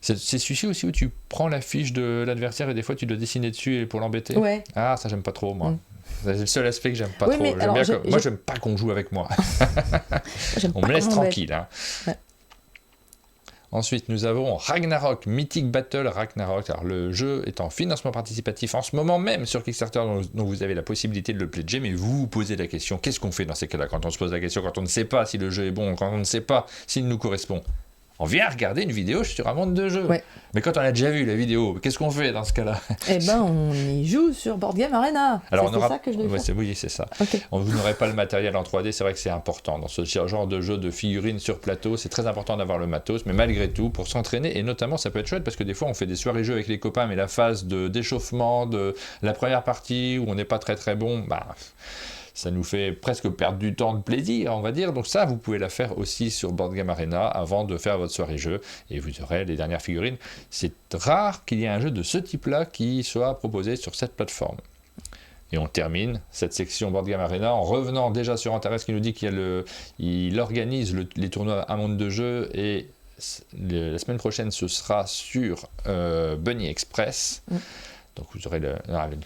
C'est celui-ci aussi où tu prends la fiche de l'adversaire et des fois tu dois dessiner dessus pour l'embêter. Ouais. Ah, ça j'aime pas trop, moi. C'est le seul aspect que j'aime pas trop. Moi, j'aime pas qu'on joue avec moi. On me laisse tranquille. Hein. Ouais. Ensuite, nous avons Ragnarok, Mythic Battle Ragnarok. Alors, le jeu est en financement participatif en ce moment même sur Kickstarter, dont vous avez la possibilité de le pledger, mais vous vous posez la question, qu'est-ce qu'on fait dans ces cas-là? Quand on se pose la question, quand on ne sait pas si le jeu est bon, quand on ne sait pas s'il nous correspond, on vient regarder une vidéo sur un monde de jeu. Ouais. Mais quand on a déjà vu la vidéo, qu'est-ce qu'on fait dans ce cas-là? Eh ben, on y joue sur Board Game Arena. Alors, c'est ça que je devais faire. Oui, c'est ça. Okay. Vous n'aurez pas le matériel en 3D, c'est vrai que c'est important. Dans ce genre de jeu de figurines sur plateau, c'est très important d'avoir le matos, mais malgré tout, pour s'entraîner, et notamment ça peut être chouette, parce que des fois on fait des soirées jeux avec les copains, mais la phase d'échauffement de la première partie, où on n'est pas très très bon, ça nous fait presque perdre du temps de plaisir, on va dire. Donc ça, vous pouvez la faire aussi sur Board Game Arena avant de faire votre soirée jeu, et vous aurez les dernières figurines. C'est rare qu'il y ait un jeu de ce type-là qui soit proposé sur cette plateforme. Et on termine cette section Board Game Arena en revenant déjà sur Antares qui nous dit qu'il organise les tournois à monde de jeu, et la semaine prochaine ce sera sur Bunny Express. Donc vous aurez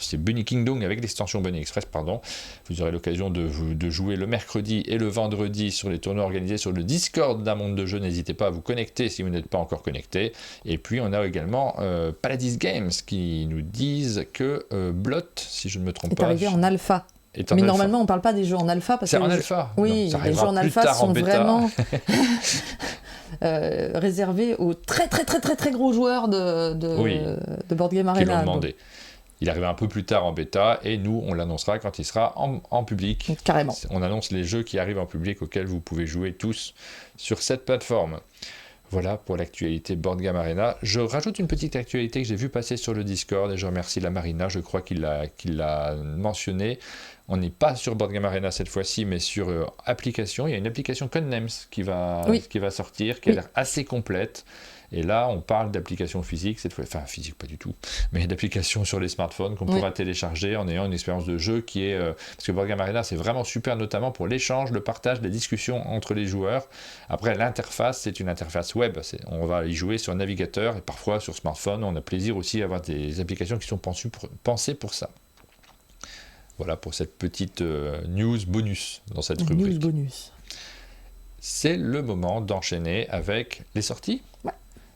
c'est Bunny Kingdom avec l'extension Bunny Express, pardon. Vous aurez l'occasion de jouer le mercredi et le vendredi sur les tournois organisés sur le Discord d'un monde de jeu. N'hésitez pas à vous connecter si vous n'êtes pas encore connecté. Et puis on a également Paladis Games qui nous disent que Blot, si je ne me trompe pas, est arrivé en alpha. Mais normalement on ne parle pas des jeux en alpha parce c'est que en alpha. Oui, les jeux en alpha sont vraiment réservé aux très très très très très gros joueurs de Board Game Arena. Qui l'ont demandé. Il arrive un peu plus tard en bêta, et nous on l'annoncera quand il sera en public. Carrément. On annonce les jeux qui arrivent en public auxquels vous pouvez jouer tous sur cette plateforme. Voilà pour l'actualité Board Game Arena. Je rajoute une petite actualité que j'ai vue passer sur le Discord, et je remercie la Marina, je crois qu'il l'a mentionné. On n'est pas sur Board Game Arena cette fois-ci, mais sur application. Il y a une application Codenames qui va sortir, qui a l'air assez complète. Et là, on parle d'applications physiques cette fois, enfin physique pas du tout, mais d'applications sur les smartphones qu'on pourra télécharger en ayant une expérience de jeu qui est... parce que Board Game Arena, c'est vraiment super, notamment pour l'échange, le partage, la discussion entre les joueurs. Après, l'interface, c'est une interface web. On va y jouer sur navigateur et parfois sur smartphone. On a plaisir aussi à avoir des applications qui sont pensées pour ça. Voilà pour cette petite news bonus dans cette rubrique. News bonus. C'est le moment d'enchaîner avec les sorties. Ouais.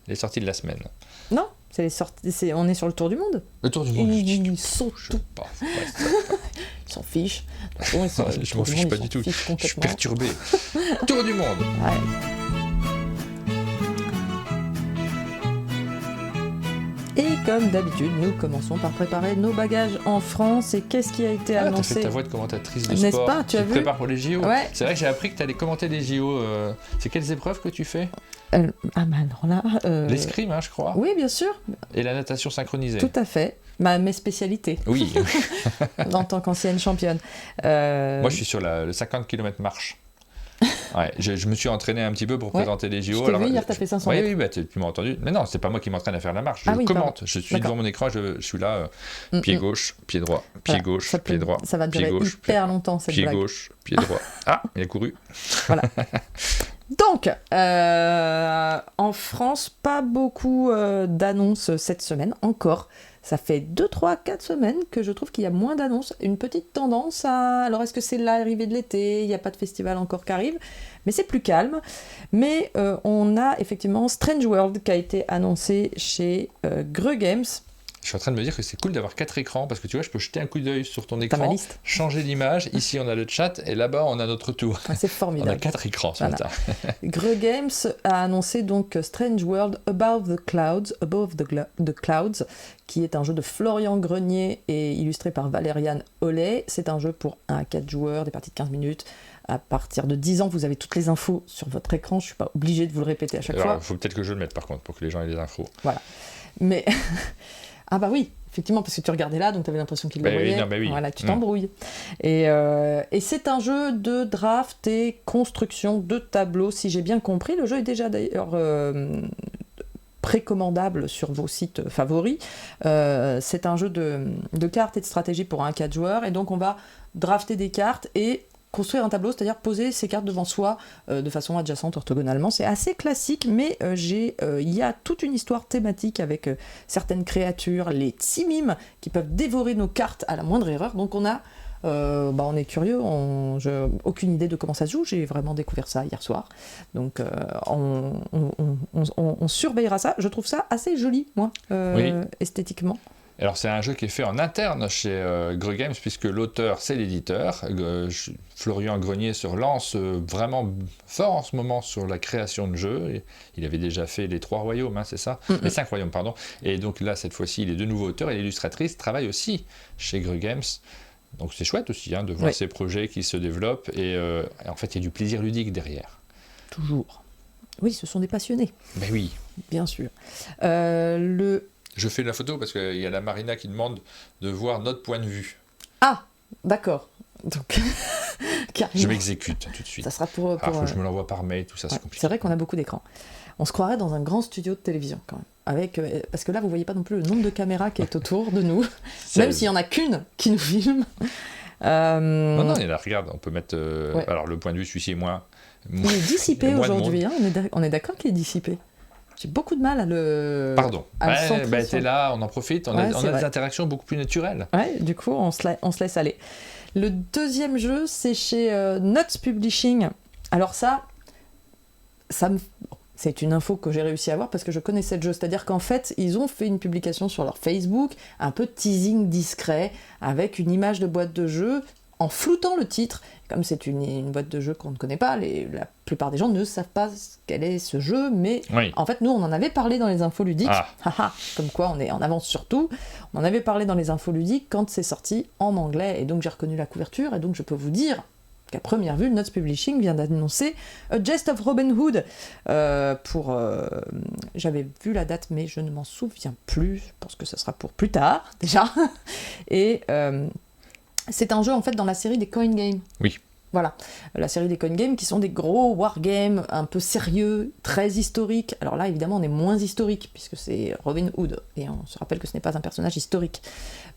Les sorties de la semaine. Non, c'est les sorties. On est sur le tour du monde. Le tour du monde. Ils sont tout. Ils s'en fichent. Je m'en fiche pas du tout. Je suis perturbé. Tour du monde. Ouais. Et comme d'habitude, nous commençons par préparer nos bagages en France. Et qu'est-ce qui a été annoncé? T'as fait ta voix de commentatrice de sport. N'est-ce pas? Tu as vu? te prépares pour les JO. Ouais. C'est vrai que j'ai appris que tu allais commenter les JO. C'est quelles épreuves que tu fais? L'escrime, je crois. Oui, bien sûr. Et la natation synchronisée. Tout à fait. Mes spécialités. Oui. En tant qu'ancienne championne. Moi, je suis sur le 50 km marche. Ouais, je me suis entraîné un petit peu pour présenter les JO. Je t'ai vu hier, t'as fait 500 mètres. Oui, tu m'as entendu. Mais non, c'est pas moi qui m'entraîne à faire la marche. Je commente. Je suis devant mon écran, je suis là, pied gauche, pied droit, pied gauche, pied droit. Ça va durer hyper longtemps, cette blague. Pied gauche, pied droit. Ah, il a couru. Voilà. Donc, en France, pas beaucoup d'annonces cette semaine, encore. Ça fait 2, 3, 4 semaines que je trouve qu'il y a moins d'annonces. Une petite tendance à... Alors, est-ce que c'est l'arrivée de l'été? Il n'y a pas de festival encore qui arrive. Mais c'est plus calme. Mais on a effectivement Strange World qui a été annoncé chez Greux Games. Je suis en train de me dire que c'est cool d'avoir 4 écrans, parce que tu vois, je peux jeter un coup d'œil sur ton écran, changer d'image. Ici, on a le chat, et là-bas, on a notre tour. C'est formidable. On a 4 écrans ce matin. Greux Games a annoncé donc Strange World Above the Clouds, qui est un jeu de Florian Grenier et illustré par Valériane Ollet. C'est un jeu pour 1 à 4 joueurs, des parties de 15 minutes. À partir de 10 ans, vous avez toutes les infos sur votre écran. Je ne suis pas obligée de vous le répéter à chaque fois. Il faut peut-être que je le mette, par contre, pour que les gens aient les infos. Voilà. Mais... Ah bah oui, effectivement, parce que tu regardais là, donc tu avais l'impression qu'il le voyait. Oui. Voilà, tu t'embrouilles. Et c'est un jeu de draft et construction de tableaux, si j'ai bien compris. Le jeu est déjà d'ailleurs précommandable sur vos sites favoris. C'est un jeu de cartes et de stratégie pour 1 à 4 joueurs. Et donc on va drafter des cartes et construire un tableau, c'est-à-dire poser ces cartes devant soi de façon adjacente, orthogonalement. C'est assez classique, mais il y a toute une histoire thématique avec certaines créatures, les Tsimim, qui peuvent dévorer nos cartes à la moindre erreur. Donc on a on est curieux, aucune idée de comment ça se joue, j'ai vraiment découvert ça hier soir, donc on surveillera ça. Je trouve ça assez joli, moi, esthétiquement. Alors c'est un jeu qui est fait en interne chez Greux Games, puisque l'auteur c'est l'éditeur. Florian Grenier se relance vraiment fort en ce moment sur la création de jeux. Il avait déjà fait les 3 royaumes, c'est ça, les 5 royaumes, pardon. Et donc là, cette fois-ci, il est de nouveau auteur, et l'illustratrice travaille aussi chez Greux Games. Donc c'est chouette aussi de voir ces projets qui se développent, et en fait il y a du plaisir ludique derrière. Toujours. Oui, ce sont des passionnés. Ben oui. Bien sûr. Je fais la photo parce qu'il y a la Marina qui demande de voir notre point de vue. Ah, d'accord. Donc, je m'exécute tout de suite. Ça sera pour faut que je me l'envoie par mail, tout ça, c'est compliqué. C'est vrai qu'on a beaucoup d'écrans. On se croirait dans un grand studio de télévision quand même. Parce que là, vous voyez pas non plus le nombre de caméras qui est autour de nous, même s'il y en a qu'une qui nous filme. Non, il y en a, regarde, on peut mettre... Alors le point de vue, celui-ci est moins... Il est dissipé aujourd'hui, on est d'accord qu'il est dissipé. J'ai beaucoup de mal à le... Pardon. T'es là, on en profite, on a des interactions beaucoup plus naturelles. Ouais, du coup, on se laisse aller. Le deuxième jeu, c'est chez Nuts Publishing. Alors c'est une info que j'ai réussi à avoir parce que je connaissais le jeu. C'est-à-dire qu'en fait, ils ont fait une publication sur leur Facebook, un peu teasing discret, avec une image de boîte de jeu, en floutant le titre. Comme c'est une boîte de jeu qu'on ne connaît pas, la plupart des gens ne savent pas quel est ce jeu, mais en fait, nous, on en avait parlé dans les infos ludiques. Comme quoi, on est en avance sur tout. On en avait parlé dans les infos ludiques quand c'est sorti en anglais, et donc j'ai reconnu la couverture, et donc je peux vous dire qu'à première vue, Nuts Publishing vient d'annoncer A Jest of Robin Hood. J'avais vu la date, mais je ne m'en souviens plus. Je pense que ça sera pour plus tard, déjà. Et... c'est un jeu en fait dans la série des Coin Games. Oui. Voilà, la série des Coin Games qui sont des gros wargames un peu sérieux, très historiques. Alors là, évidemment, on est moins historique puisque c'est Robin Hood et on se rappelle que ce n'est pas un personnage historique.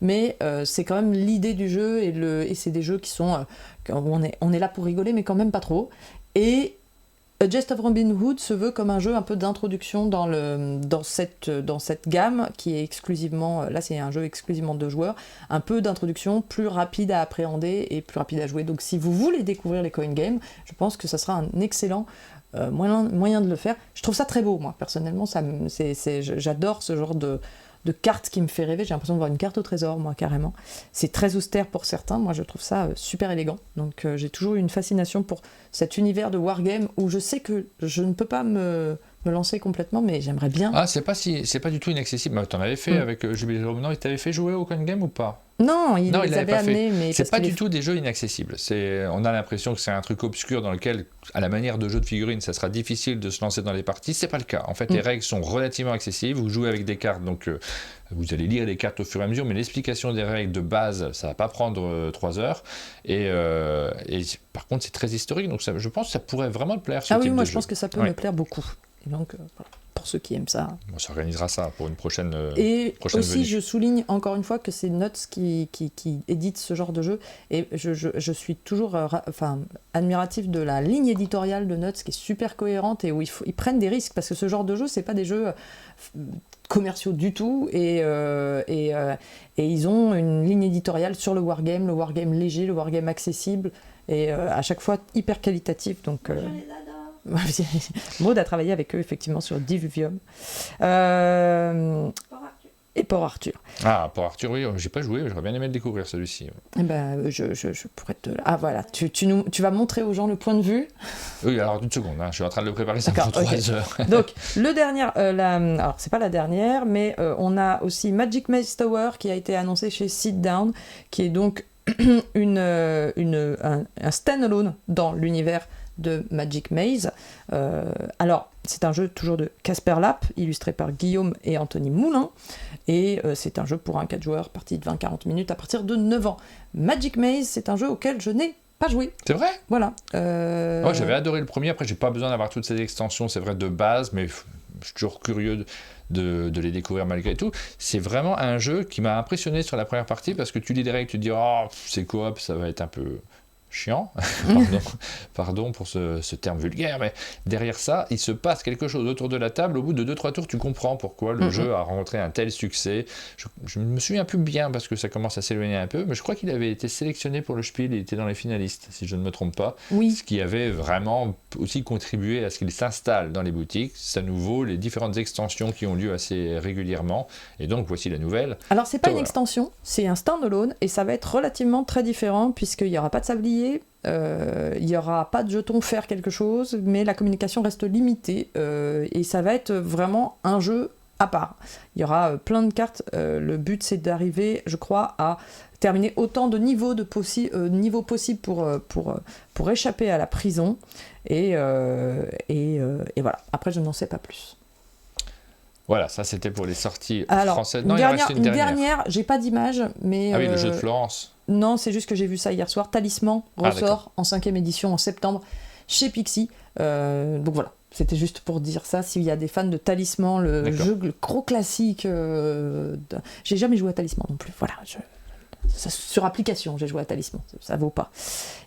Mais c'est quand même l'idée du jeu et c'est des jeux qui sont où on est là pour rigoler, mais quand même pas trop. Et A Jest of Robin Hood se veut comme un jeu un peu d'introduction dans cette gamme qui est exclusivement, là c'est un jeu exclusivement de joueurs, un peu d'introduction plus rapide à appréhender et plus rapide à jouer. Donc si vous voulez découvrir les Coin Games, je pense que ça sera un excellent moyen de le faire. Je trouve ça très beau, moi, personnellement, j'adore ce genre de cartes qui me fait rêver. J'ai l'impression de voir une carte au trésor, moi, carrément. C'est très austère pour certains, moi je trouve ça super élégant. Donc j'ai toujours eu une fascination pour cet univers de wargame où je sais que je ne peux pas me lancer complètement, mais j'aimerais bien. C'est pas du tout inaccessible. T'en avais fait avec Jubilee Roman, il t'avait fait jouer au Coin Game ou pas? Non, il les avait amenés, mais c'est pas du tout des jeux inaccessibles. On a l'impression que c'est un truc obscur dans lequel, à la manière de jeux de figurines, ça sera difficile de se lancer dans les parties. C'est pas le cas. En fait, les règles sont relativement accessibles. Vous jouez avec des cartes, donc vous allez lire les cartes au fur et à mesure, mais l'explication des règles de base, ça va pas prendre 3 heures. Et par contre, c'est très historique, donc je pense que ça pourrait vraiment te plaire. Moi je pense que ça peut me plaire beaucoup. Et donc, voilà, pour ceux qui aiment ça. On s'organisera ça pour une prochaine Et prochaine aussi, venue. je souligne encore une fois que c'est Nuts qui édite ce genre de jeu. Et je suis toujours admiratif de la ligne éditoriale de Nuts qui est super cohérente et où ils prennent des risques. Parce que ce genre de jeu, c'est pas des jeux commerciaux du tout. Et ils ont une ligne éditoriale sur le wargame léger, le wargame accessible. Et à chaque fois hyper qualitatif. Donc... Maud a travaillé avec eux effectivement sur Divuvium et Port Arthur. Port Arthur, oui, j'ai pas joué, j'aurais bien aimé le découvrir celui-ci. Je pourrais te... voilà, tu vas montrer aux gens le point de vue. Oui, alors une seconde, je suis en train de le préparer, ça prend 3 heures. Donc, le dernier, alors c'est pas la dernière, mais on a aussi Magic Maze Tower qui a été annoncé chez Sit Down, qui est donc un stand-alone dans l'univers de Magic Maze. Alors, c'est un jeu toujours de Casper Lapp, illustré par Guillaume et Anthony Moulin, et c'est un jeu pour un 4 joueurs, partie de 20-40 minutes à partir de 9 ans. Magic Maze, c'est un jeu auquel je n'ai pas joué. C'est vrai? Voilà. Moi, j'avais adoré le premier, après j'ai pas besoin d'avoir toutes ces extensions, c'est vrai, de base, mais je suis toujours curieux de les découvrir malgré tout. C'est vraiment un jeu qui m'a impressionné sur la première partie, parce que tu lis des règles, tu te dis, c'est coop, ça va être un peu chiant, pardon pour ce terme vulgaire, mais derrière ça, il se passe quelque chose autour de la table. Au bout de 2-3 tours, tu comprends pourquoi le jeu a rencontré un tel succès. Je me souviens plus bien parce que ça commence à s'éloigner un peu, mais je crois qu'il avait été sélectionné pour le Spiel, il était dans les finalistes, si je ne me trompe pas. Oui. Ce qui avait vraiment aussi contribué à ce qu'il s'installe dans les boutiques. Ça nous vaut les différentes extensions qui ont lieu assez régulièrement. Et donc, voici la nouvelle. Alors, c'est pas une extension, c'est un standalone et ça va être relativement très différent puisqu'il n'y aura pas de sablier. Il n'y aura pas de jetons faire quelque chose, mais la communication reste limitée et ça va être vraiment un jeu à part. Il y aura plein de cartes. Le but, c'est d'arriver, je crois, à terminer autant de niveaux possibles pour échapper à la prison. Et voilà. Après, je n'en sais pas plus. Voilà, ça c'était pour les sorties françaises. Non, il reste une dernière. J'ai pas d'image, mais... Ah oui, le jeu de Florence. Non, c'est juste que j'ai vu ça hier soir. Talisman ressort en 5e édition en septembre chez Pixie. Donc voilà, c'était juste pour dire ça. S'il y a des fans de Talisman, le gros classique... J'ai jamais joué à Talisman non plus. Voilà, sur application, j'ai joué à Talisman, ça vaut pas.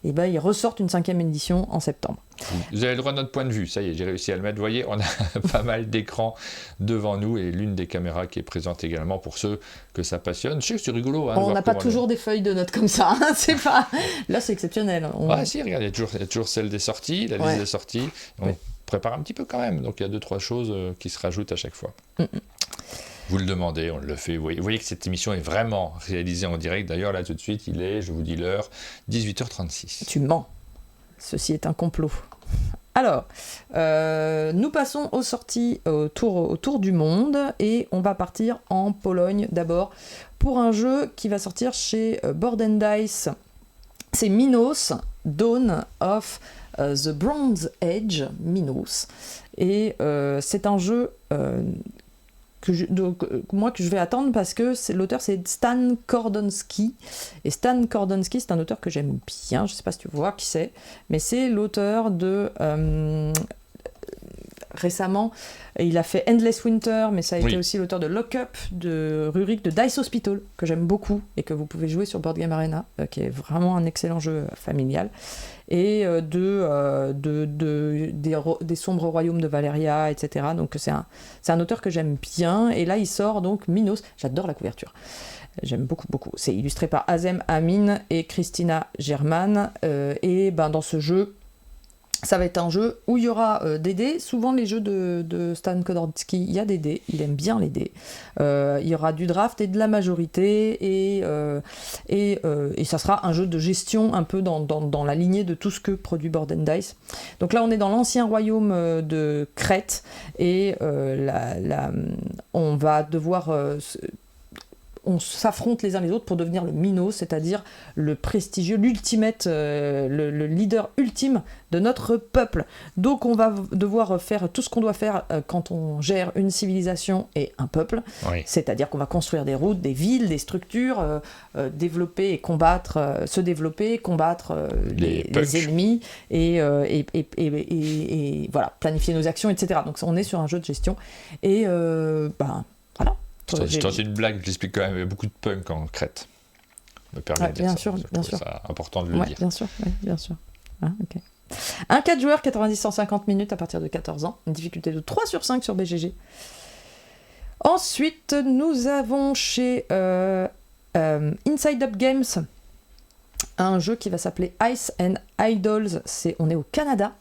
Et ben ils ressortent une 5e édition en septembre. Vous avez le droit de notre point de vue, ça y est, j'ai réussi à le mettre. Vous voyez, on a pas mal d'écrans devant nous et l'une des caméras qui est présente également pour ceux que ça passionne. Je sais que c'est rigolo. On n'a pas toujours des feuilles de notes comme ça, hein, c'est pas... Là c'est exceptionnel. Ah si, regarde, il y a toujours celle des sorties, la liste des sorties. On prépare un petit peu quand même, donc il y a 2-3 choses qui se rajoutent à chaque fois. Vous le demandez, on le fait. Vous voyez que cette émission est vraiment réalisée en direct. D'ailleurs, là, tout de suite, il est, je vous dis l'heure, 18h36. Tu mens. Ceci est un complot. Alors, nous passons aux sorties autour du monde et on va partir en Pologne d'abord pour un jeu qui va sortir chez Board & Dice. C'est Minos, Dawn of the Bronze Age, Minos. Et c'est un jeu... que je vais attendre parce que l'auteur c'est Stan Kordonski et Stan Kordonski c'est un auteur que j'aime bien, je sais pas si tu vois qui c'est, mais c'est l'auteur de récemment il a fait Endless Winter, mais ça a été aussi l'auteur de Lock Up, de Rurik, de Dice Hospital que j'aime beaucoup et que vous pouvez jouer sur Board Game Arena, qui est vraiment un excellent jeu familial, et des Sombres Royaumes de Valeria, etc. Donc c'est un auteur que j'aime bien, et là il sort donc Minos, j'adore la couverture, j'aime beaucoup. C'est illustré par Azem Amin et Christina German, et dans ce jeu, ça va être un jeu où il y aura des dés. Souvent les jeux de Stan Kordonski, il y a des dés, il aime bien les dés. Il y aura du draft et de la majorité, et ça sera un jeu de gestion un peu dans la lignée de tout ce que produit Board & Dice. Donc là on est dans l'ancien royaume de Crète, et on va devoir... on s'affronte les uns les autres pour devenir le Minos, c'est-à-dire le prestigieux, l'ultimate, le leader ultime de notre peuple. Donc on va devoir faire tout ce qu'on doit faire quand on gère une civilisation et un peuple, c'est-à-dire qu'on va construire des routes, des villes, des structures, développer et combattre, combattre les ennemis, et voilà, planifier nos actions, etc. Donc on est sur un jeu de gestion, et voilà. Je tente une blague, je l'explique quand même, il y a beaucoup de punk en Crète. Me permet de dire bien ça. sûr, bien sûr. C'est important de le dire. Bien sûr. Ah, okay. Un 4 joueurs, 90-150 minutes à partir de 14 ans. Une difficulté de 3/5 sur BGG. Ensuite, nous avons chez Inside Up Games un jeu qui va s'appeler Ice and Idols. On est au Canada.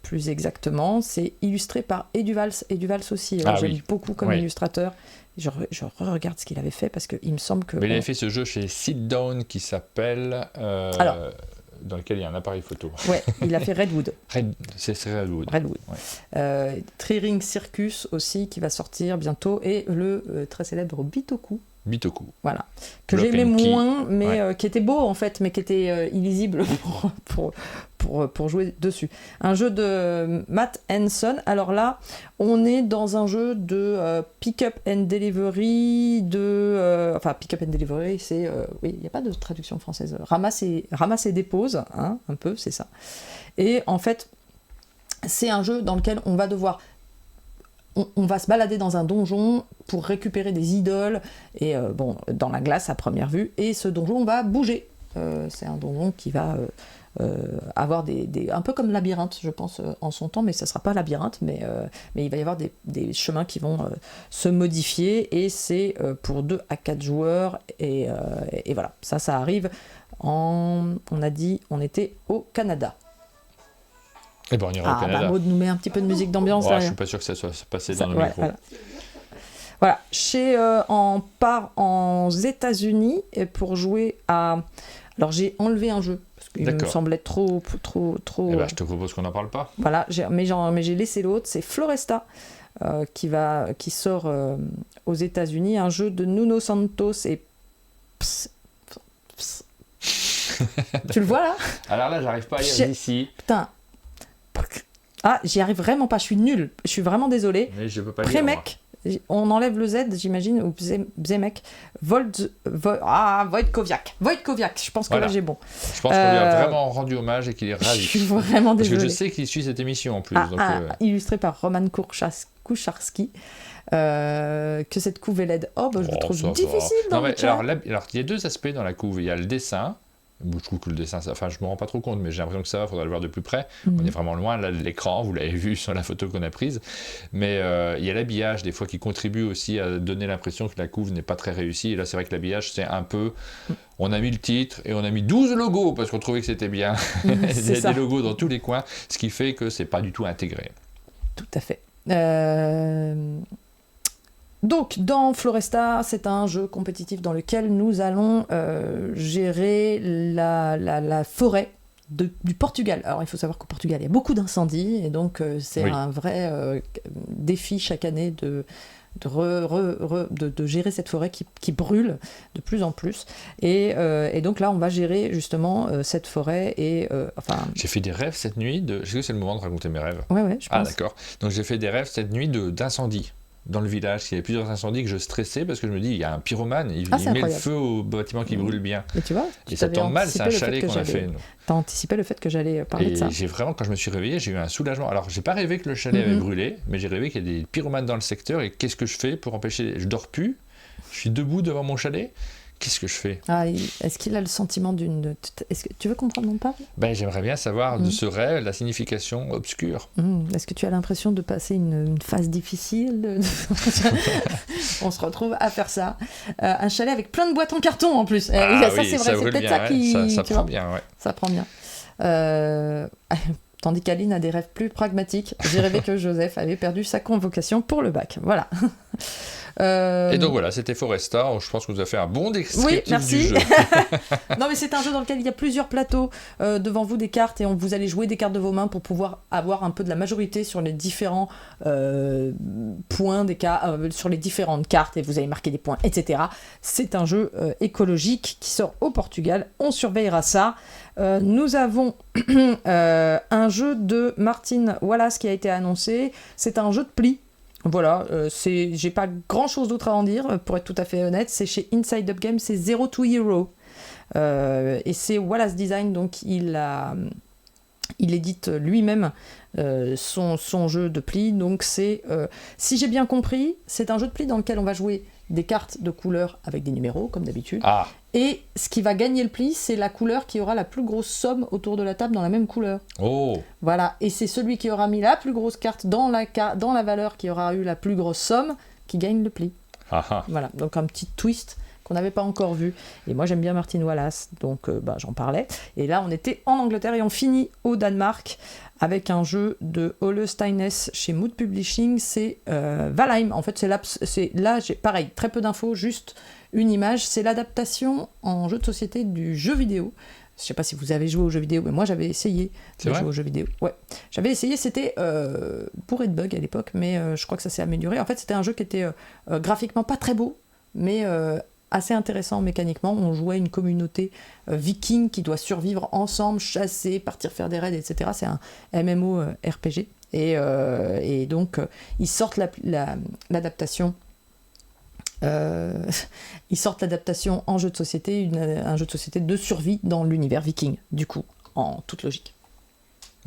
Plus exactement, c'est illustré par Eduvals aussi, j'aime beaucoup comme illustrateur. Je regarde ce qu'il avait fait parce qu'il me semble que... Mais il avait fait ce jeu chez Sit Down qui s'appelle... dans lequel il y a un appareil photo. Ouais, il a fait Redwood. C'est Redwood. Ouais. Tri-Ring Circus aussi qui va sortir bientôt, et le très célèbre Bitoku. Voilà. Que j'aimais moins, mais qui était beau en fait, mais qui était illisible pour jouer dessus. Un jeu de Matt Hanson. Alors là, on est dans un jeu de pick-up and delivery, pick-up and delivery, c'est... il n'y a pas de traduction française. Ramasse et dépose, hein, un peu, c'est ça. Et en fait, c'est un jeu dans lequel on va devoir... On va se balader dans un donjon pour récupérer des idoles, et dans la glace à première vue, et ce donjon va bouger. C'est un donjon qui va avoir un peu comme Labyrinthe, je pense, en son temps, mais ça ne sera pas Labyrinthe, mais il va y avoir des chemins qui vont se modifier, et c'est pour 2 à 4 joueurs, et voilà, ça arrive on a dit, on était au Canada. Et bon, on ira au Canada. Maud nous met un petit peu de musique d'ambiance. Je suis pas sûr que ça soit passé dans le micro. Voilà. On part aux États-Unis pour jouer à. Alors j'ai enlevé un jeu parce qu'il me semblait trop. Je te propose qu'on n'en parle pas. Voilà, mais j'ai laissé l'autre. C'est Floresta qui sort aux États-Unis, un jeu de Nuno Santos et. Tu le vois là? Alors là, j'arrive pas à lire d'ici. Putain. J'y arrive vraiment pas. Je suis nulle. Je suis vraiment désolée. Mais je peux pas Premek. On enlève le Z, j'imagine, ou Bzemek. Wojtkowiak. Je pense que là, j'ai bon. Je pense qu'on lui a vraiment rendu hommage et qu'il est ravi. Je suis vraiment désolée. Parce que je sais qu'il suit cette émission en plus. Illustré par Roman Kucharski. Que cette couve est laide. Je le trouve difficile dans le chat. Alors, il y a 2 aspects dans la couve. Il y a le dessin. Je trouve que le dessin, je me rends pas trop compte, mais j'ai l'impression que ça va, il faudra le voir de plus près. On est vraiment loin là, de l'écran, vous l'avez vu sur la photo qu'on a prise. Mais il y a l'habillage, des fois, qui contribue aussi à donner l'impression que la couve n'est pas très réussie. Et là, c'est vrai que l'habillage, c'est un peu... On a mis le titre et on a mis 12 logos parce qu'on trouvait que c'était bien. Il y a des logos dans tous les coins, ce qui fait que c'est pas du tout intégré. Tout à fait. Donc, dans Floresta, c'est un jeu compétitif dans lequel nous allons gérer la forêt du Portugal. Alors, il faut savoir qu'au Portugal, il y a beaucoup d'incendies, et donc c'est un vrai défi chaque année de gérer cette forêt qui brûle de plus en plus. Et donc là, on va gérer justement cette forêt. J'ai fait des rêves cette nuit. Est-ce que c'est le moment de raconter mes rêves? Ouais, je pense. Ah, d'accord. Donc, j'ai fait des rêves cette nuit d'incendie. Dans le village, il y avait plusieurs incendies que je stressais parce que je me dis, il y a un pyromane, il met le feu au bâtiment qui brûle bien. Et tu vois, ça tombe mal, c'est un chalet qu'on a fait. T'as anticipé le fait que j'allais parler de ça. Et j'ai vraiment, quand je me suis réveillé, j'ai eu un soulagement. Alors, j'ai pas rêvé que le chalet avait brûlé, mais j'ai rêvé qu'il y a des pyromanes dans le secteur, et qu'est-ce que je fais pour empêcher? Je dors plus, je suis debout devant mon chalet. Qu'est-ce que je fais? Est-ce qu'il a le sentiment d'une... Est-ce que tu veux comprendre mon parle? J'aimerais bien savoir de ce rêve la signification obscure. Est-ce que tu as l'impression de passer une phase difficile? On se retrouve à faire ça. Un chalet avec plein de boîtes en carton en plus. C'est vrai, c'est peut-être bien, ça qui... Ça prend bien, ouais. Ça prend bien. Tandis qu'Aline a des rêves plus pragmatiques. J'ai rêvé que Joseph avait perdu sa convocation pour le bac. Voilà. Et donc voilà, c'était Floresta. Je pense que vous avez fait un bon descriptif du jeu. Non, mais c'est un jeu dans lequel il y a plusieurs plateaux devant vous, des cartes, et vous allez jouer des cartes de vos mains pour pouvoir avoir un peu de la majorité sur les différents points sur les différentes cartes, et vous allez marquer des points, etc. C'est un jeu écologique qui sort au Portugal. On surveillera ça. Nous avons un jeu de Martin Wallace qui a été annoncé. C'est un jeu de pli. Voilà, j'ai pas grand chose d'autre à en dire, pour être tout à fait honnête. C'est chez Inside Up Games, c'est Zero to Hero. Et c'est Wallace Design, donc il édite lui-même son jeu de pli. Donc c'est, si j'ai bien compris, c'est un jeu de pli dans lequel on va jouer des cartes de couleurs avec des numéros, comme d'habitude. Ah. Et ce qui va gagner le pli, c'est la couleur qui aura la plus grosse somme autour de la table dans la même couleur. Oh. Voilà, et c'est celui qui aura mis la plus grosse carte dans la valeur qui aura eu la plus grosse somme qui gagne le pli. Ah. Voilà, donc un petit twist qu'on n'avait pas encore vu. Et moi j'aime bien Martin Wallace, donc j'en parlais. Et là on était en Angleterre et on finit au Danemark avec un jeu de Ole Steines chez Mood Publishing, c'est Valheim. En fait là j'ai pareil, très peu d'infos, juste une image. C'est l'adaptation en jeu de société du jeu vidéo. Je sais pas si vous avez joué aux jeux vidéo, mais moi j'avais essayé de jouer aux jeux vidéo. Ouais, j'avais essayé, c'était bourré de bugs à l'époque, mais je crois que ça s'est amélioré. En fait, c'était un jeu qui était graphiquement pas très beau, mais assez intéressant mécaniquement. On jouait une communauté viking qui doit survivre ensemble, chasser, partir faire des raids, etc. C'est un MMO RPG. Et donc, ils sortent l'adaptation. Ils sortent l'adaptation en jeu de société, un jeu de société de survie dans l'univers viking, du coup, en toute logique.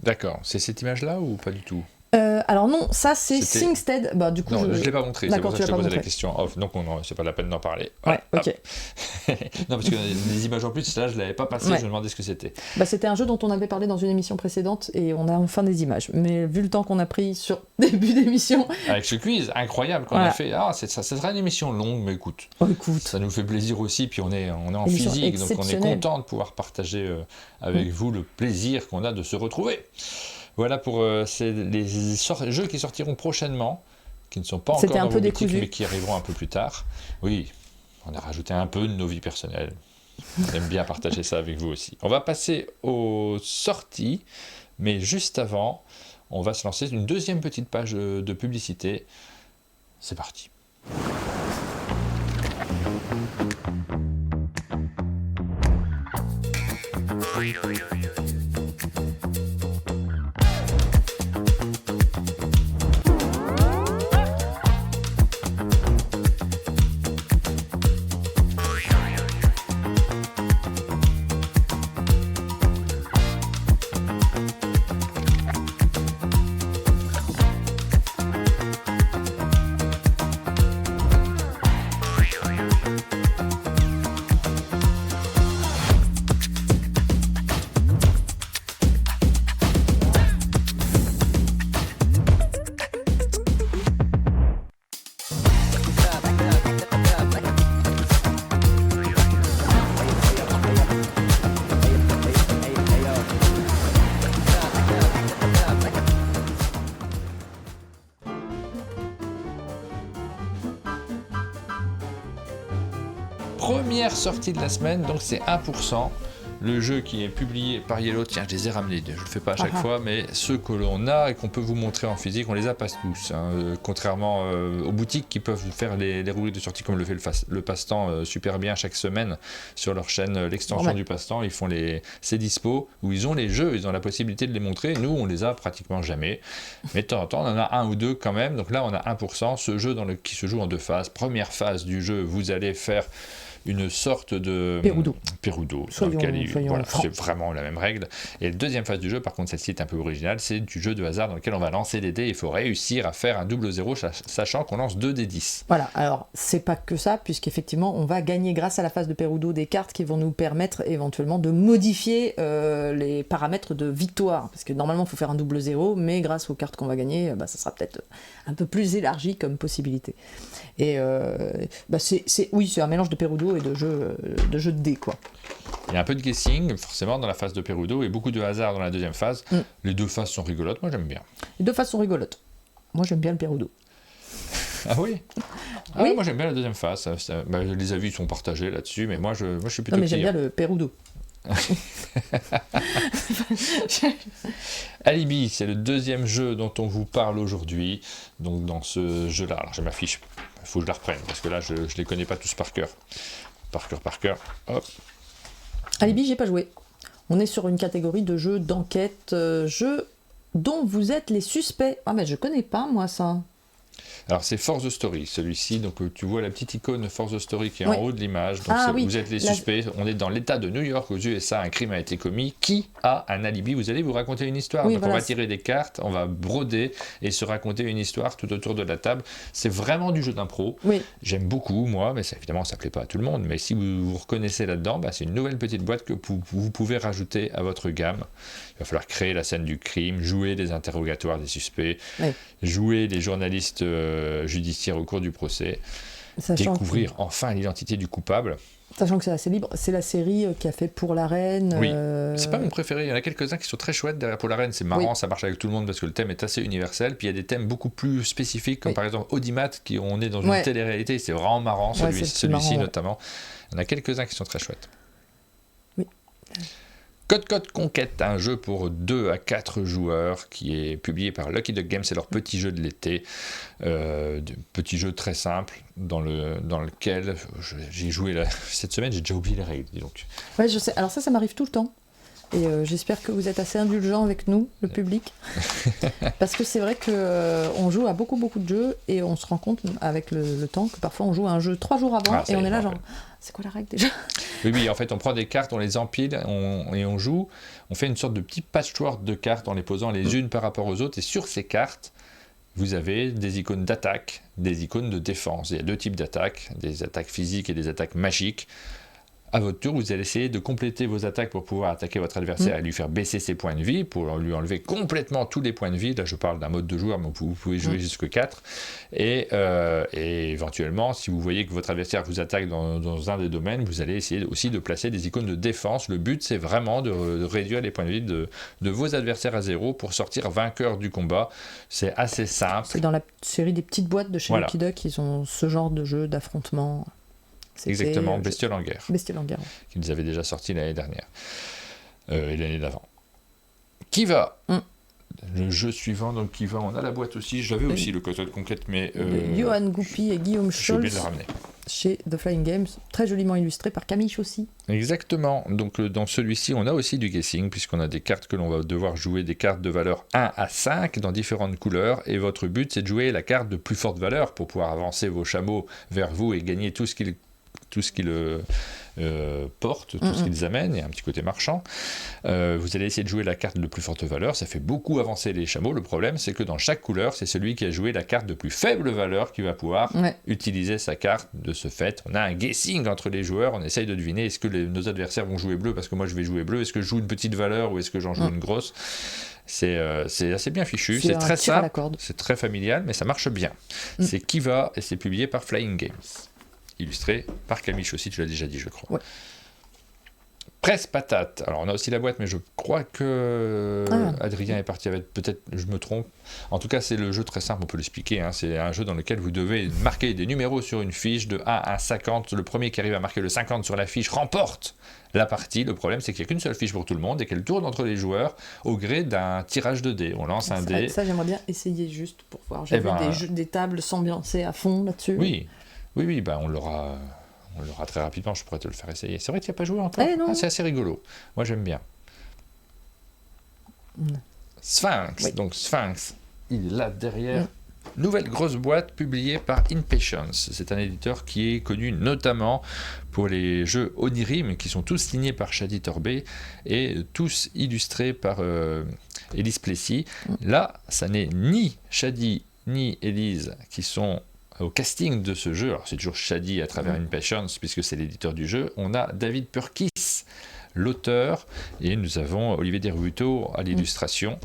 D'accord. C'est cette image-là ou pas du tout? Alors non, ça c'est C'était- Singstead. Bah, du coup, Non, je ne l'ai pas montré, c'est D'accord, pour ça tu que je l'as te pas posais la montré. question off, donc c'est pas la peine d'en parler. Ouais, Voilà, ok. non, parce que les images en plus, là, je ne l'avais pas passé, Ouais. je me demandais ce que c'était. Bah, c'était un jeu dont on avait parlé dans une émission précédente et on a enfin des images. Mais vu le temps qu'on a pris sur début d'émission, Avec ce quiz incroyable qu'on Voilà. a fait, ça sera une émission longue, mais écoute, écoute, ça nous fait plaisir aussi, puis on est en Émission physique, donc on est exceptionnelle. content de pouvoir partager avec vous le plaisir qu'on a de se retrouver. Voilà pour les jeux qui sortiront prochainement, qui ne sont pas encore C'était un dans peu vos boutiques, décousu. mais qui arriveront un peu plus tard. Oui, on a rajouté un peu de nos vies personnelles. On aime bien partager ça avec vous aussi. On va passer aux sorties, mais juste avant, on va se lancer une deuxième petite page de publicité. C'est parti. Première sortie de la semaine, donc c'est 1%. Le jeu qui est publié par Yellow, tiens, je les ai ramenés, je le fais pas à chaque fois, mais ceux que l'on a et qu'on peut vous montrer en physique, on les a pas tous. Contrairement aux boutiques qui peuvent faire les rubriques de sortie comme le fait le Passe-Temps super bien chaque semaine sur leur chaîne, l'extension du Passe-Temps, ils font ces dispos où ils ont les jeux, ils ont la possibilité de les montrer. Nous, on les a pratiquement jamais. Mais de temps en temps, on en a un ou deux quand même. Donc là, on a 1%. Ce jeu qui se joue en deux phases. Première phase du jeu, vous allez faire une sorte de Perudo dans lequel c'est vraiment la même règle. Et la deuxième phase du jeu, par contre, celle-ci est un peu originale, c'est du jeu de hasard dans lequel on va lancer des dés et il faut réussir à faire un double zéro, sachant qu'on lance 2 dés 10. Voilà, alors c'est pas que ça, puisqu'effectivement on va gagner grâce à la phase de Perudo des cartes qui vont nous permettre éventuellement de modifier les paramètres de victoire, parce que normalement il faut faire un double zéro, mais grâce aux cartes qu'on va gagner, ça sera peut-être un peu plus élargi comme possibilité. Et c'est un mélange de Perudo et de jeu de dés, quoi. Il y a un peu de guessing, forcément, dans la phase de Perudo, et beaucoup de hasard dans la deuxième phase. Les deux phases sont rigolotes, moi j'aime bien. Les deux phases sont rigolotes. Moi j'aime bien le Perudo. Ah oui. Ah oui. Moi j'aime bien la deuxième phase. Les avis sont partagés là-dessus, mais moi je suis plutôt. Non mais j'aime bien le Perudo. Alibi, c'est le deuxième jeu dont on vous parle aujourd'hui. Donc dans ce jeu-là, alors j'ai ma fiche, il faut que je la reprenne parce que là je les connais pas tous par cœur. Par cœur. Hop. Alibi, j'ai pas joué. On est sur une catégorie de jeux d'enquête, jeux dont vous êtes les suspects. Ah mais je connais pas moi ça. Alors c'est Force the Story, celui-ci, donc tu vois la petite icône Force the Story qui est en haut de l'image, donc vous êtes les suspects, on est dans l'état de New York, aux USA, un crime a été commis, qui a un alibi? Vous allez vous raconter une histoire, donc on va tirer des cartes, on va broder et se raconter une histoire tout autour de la table. C'est vraiment du jeu d'impro, j'aime beaucoup moi, mais évidemment ça ne plaît pas à tout le monde, mais si vous vous reconnaissez là-dedans, c'est une nouvelle petite boîte que vous pouvez rajouter à votre gamme. Il va falloir créer la scène du crime, jouer des interrogatoires des suspects, jouer les journalistes judiciaires au cours du procès, découvrir enfin l'identité du coupable. Sachant que c'est assez libre, c'est la série qui a fait Pour la Reine. Oui, c'est pas mon préféré, il y en a quelques-uns qui sont très chouettes derrière Pour la Reine, c'est marrant, ça marche avec tout le monde parce que le thème est assez universel, puis il y a des thèmes beaucoup plus spécifiques, comme par exemple Audimat, on est dans une télé-réalité, c'est vraiment marrant, celui-ci notamment. Il y en a quelques-uns qui sont très chouettes. Oui. Code Conquête, un jeu pour 2 à 4 joueurs qui est publié par Lucky Duck Games, c'est leur petit jeu de l'été, petit jeu très simple dans lequel j'ai joué cette semaine, j'ai déjà oublié les règles, dis donc. Ouais, je sais, alors ça m'arrive tout le temps. Et j'espère que vous êtes assez indulgents avec nous, le public. Parce que c'est vrai qu'on joue à beaucoup de jeux et on se rend compte avec le temps que parfois on joue à un jeu 3 jours avant et on est là genre, c'est quoi la règle déjà ? Oui, en fait on prend des cartes, on les empile et on joue. On fait une sorte de petit patchwork de cartes en les posant les unes par rapport aux autres. Et sur ces cartes, vous avez des icônes d'attaque, des icônes de défense. Il y a 2 types d'attaques, des attaques physiques et des attaques magiques. À votre tour, vous allez essayer de compléter vos attaques pour pouvoir attaquer votre adversaire et lui faire baisser ses points de vie, pour lui enlever complètement tous les points de vie. Là, je parle d'un mode de joueur, mais vous pouvez jouer jusque 4. Et éventuellement, si vous voyez que votre adversaire vous attaque dans un des domaines, vous allez essayer aussi de placer des icônes de défense. Le but, c'est vraiment de réduire les points de vie de vos adversaires à 0 pour sortir vainqueur du combat. C'est assez simple. C'est dans la série des petites boîtes de chez Lucky Duck, ils ont ce genre de jeu d'affrontement. Exactement, Bestioles en guerre. Bestioles en guerre. Qu'ils avaient déjà sorti l'année dernière. Et l'année d'avant. Kiva. Le jeu suivant, donc Kiva, on a la boîte aussi. J'avais aussi le code complète, mais... Johan Goupy et Guillaume Scholz. J'ai oublié de le ramener. Chez The Flying Games, très joliment illustré par Camille Chaussy. Exactement. Donc dans celui-ci, on a aussi du guessing, puisqu'on a des cartes que l'on va devoir jouer, des cartes de valeur 1 à 5 dans différentes couleurs. Et votre but, c'est de jouer la carte de plus forte valeur pour pouvoir avancer vos chameaux vers vous et gagner tout ce qu'ils portent, tout ce qu'ils amènent. Il y a un petit côté marchand. Vous allez essayer de jouer la carte de plus forte valeur. Ça fait beaucoup avancer les chameaux. Le problème, c'est que dans chaque couleur, c'est celui qui a joué la carte de plus faible valeur qui va pouvoir utiliser sa carte. De ce fait, on a un guessing entre les joueurs. On essaye de deviner, est-ce que nos adversaires vont jouer bleu parce que moi je vais jouer bleu, est-ce que je joue une petite valeur ou est-ce que j'en joue une grosse. C'est assez bien fichu, c'est très simple, c'est très familial, mais ça marche bien. C'est Kiva et c'est publié par Flying Games. Illustré par Camille Chaussy, tu l'as déjà dit, je crois. Ouais. Presse patate. Alors, on a aussi la boîte, mais je crois que Adrien est parti avec... Peut-être, je me trompe. En tout cas, c'est le jeu très simple, on peut l'expliquer. C'est un jeu dans lequel vous devez marquer des numéros sur une fiche de 1 à 50. Le premier qui arrive à marquer le 50 sur la fiche remporte la partie. Le problème, c'est qu'il n'y a qu'une seule fiche pour tout le monde et qu'elle tourne entre les joueurs au gré d'un tirage de dés. On lance un dé. Ça, j'aimerais bien essayer juste pour voir. J'ai vu des tables s'ambiancer à fond là-dessus. Oui, on l'aura très rapidement, je pourrais te le faire essayer. C'est vrai que tu n'y as pas joué encore ? C'est assez rigolo. Moi, j'aime bien. Sphinx. Oui. Donc, Sphinx, il est là derrière. Nouvelle grosse boîte publiée par Impatience. C'est un éditeur qui est connu notamment pour les jeux Onirim, qui sont tous signés par Shadi Torbey et tous illustrés par Élise Plessis. Là, ça n'est ni Shadi ni Élise qui sont au casting de ce jeu. Alors c'est toujours Shadi à travers Impatience puisque c'est l'éditeur du jeu. On a David Purkis, l'auteur, et nous avons Olivier Deruto à l'illustration.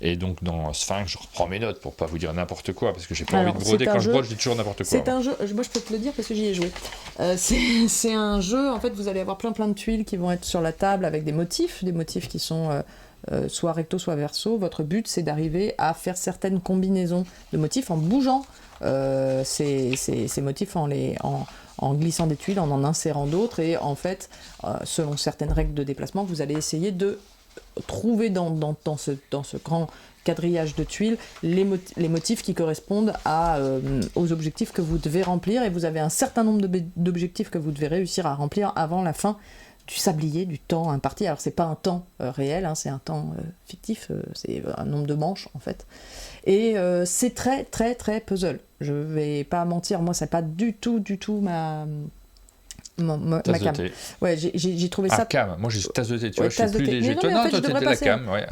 Et donc dans Sphinx, je reprends mes notes pour pas vous dire n'importe quoi parce que j'ai pas envie de broder. Quand je brode, je dis toujours n'importe quoi. C'est un jeu, moi je peux te le dire parce que j'y ai joué. C'est un jeu, en fait vous allez avoir plein de tuiles qui vont être sur la table avec des motifs qui sont soit recto soit verso. Votre but c'est d'arriver à faire certaines combinaisons de motifs en bougeant ces motifs en glissant des tuiles, en insérant d'autres, et en fait, selon certaines règles de déplacement, vous allez essayer de trouver dans ce grand quadrillage de tuiles les motifs qui correspondent aux objectifs que vous devez remplir, et vous avez un certain nombre d'objectifs que vous devez réussir à remplir avant la fin du sablier, du temps imparti. Alors c'est pas un temps réel, c'est un temps fictif, c'est un nombre de manches en fait. Et c'est très très très puzzle. Je vais pas mentir, moi c'est pas du tout ma cam. Ouais, j'ai trouvé ça. Cam, moi j'ai tasse de thé, tu vois, je suis plus léger. Toi, t'étais la cam, ouais.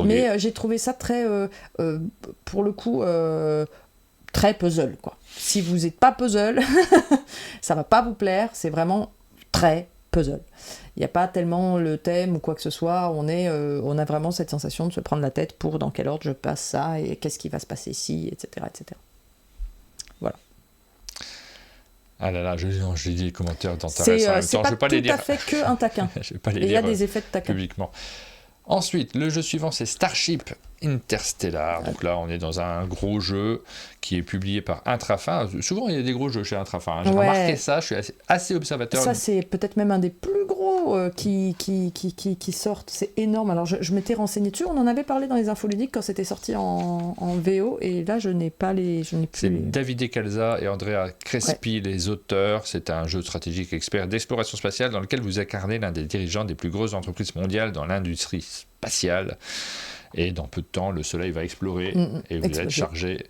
Mais j'ai trouvé ça très, pour le coup, très puzzle, quoi. Si vous n'êtes pas puzzle, ça va pas vous plaire, c'est vraiment très puzzle. Il n'y a pas tellement le thème ou quoi que ce soit, on a vraiment cette sensation de se prendre la tête pour dans quel ordre je passe ça et qu'est-ce qui va se passer ici, etc. Voilà. Ah là là, j'ai des commentaires d'intéressants. C'est pas tout à fait qu'un taquin. Je vais pas les lire. Il y a des effets de taquin. Publiquement. Ensuite, le jeu suivant, c'est Starship Interstellar. Donc là, on est dans un gros jeu qui est publié par Intrafin. Souvent, il y a des gros jeux chez Intrafin. J'ai remarqué ça, je suis assez observateur. Ça, c'est peut-être même un des plus gros qui sortent. C'est énorme. Alors, je m'étais renseigné dessus. On en avait parlé dans les infos ludiques quand c'était sorti en VO. Et là, je n'ai pas les... C'est Davide Calza et Andrea Crespi, les auteurs. C'est un jeu stratégique expert d'exploration spatiale dans lequel vous incarnez l'un des dirigeants des plus grosses entreprises mondiales dans l'industrie spatiale. Et dans peu de temps, le Soleil va exploser et vous êtes chargé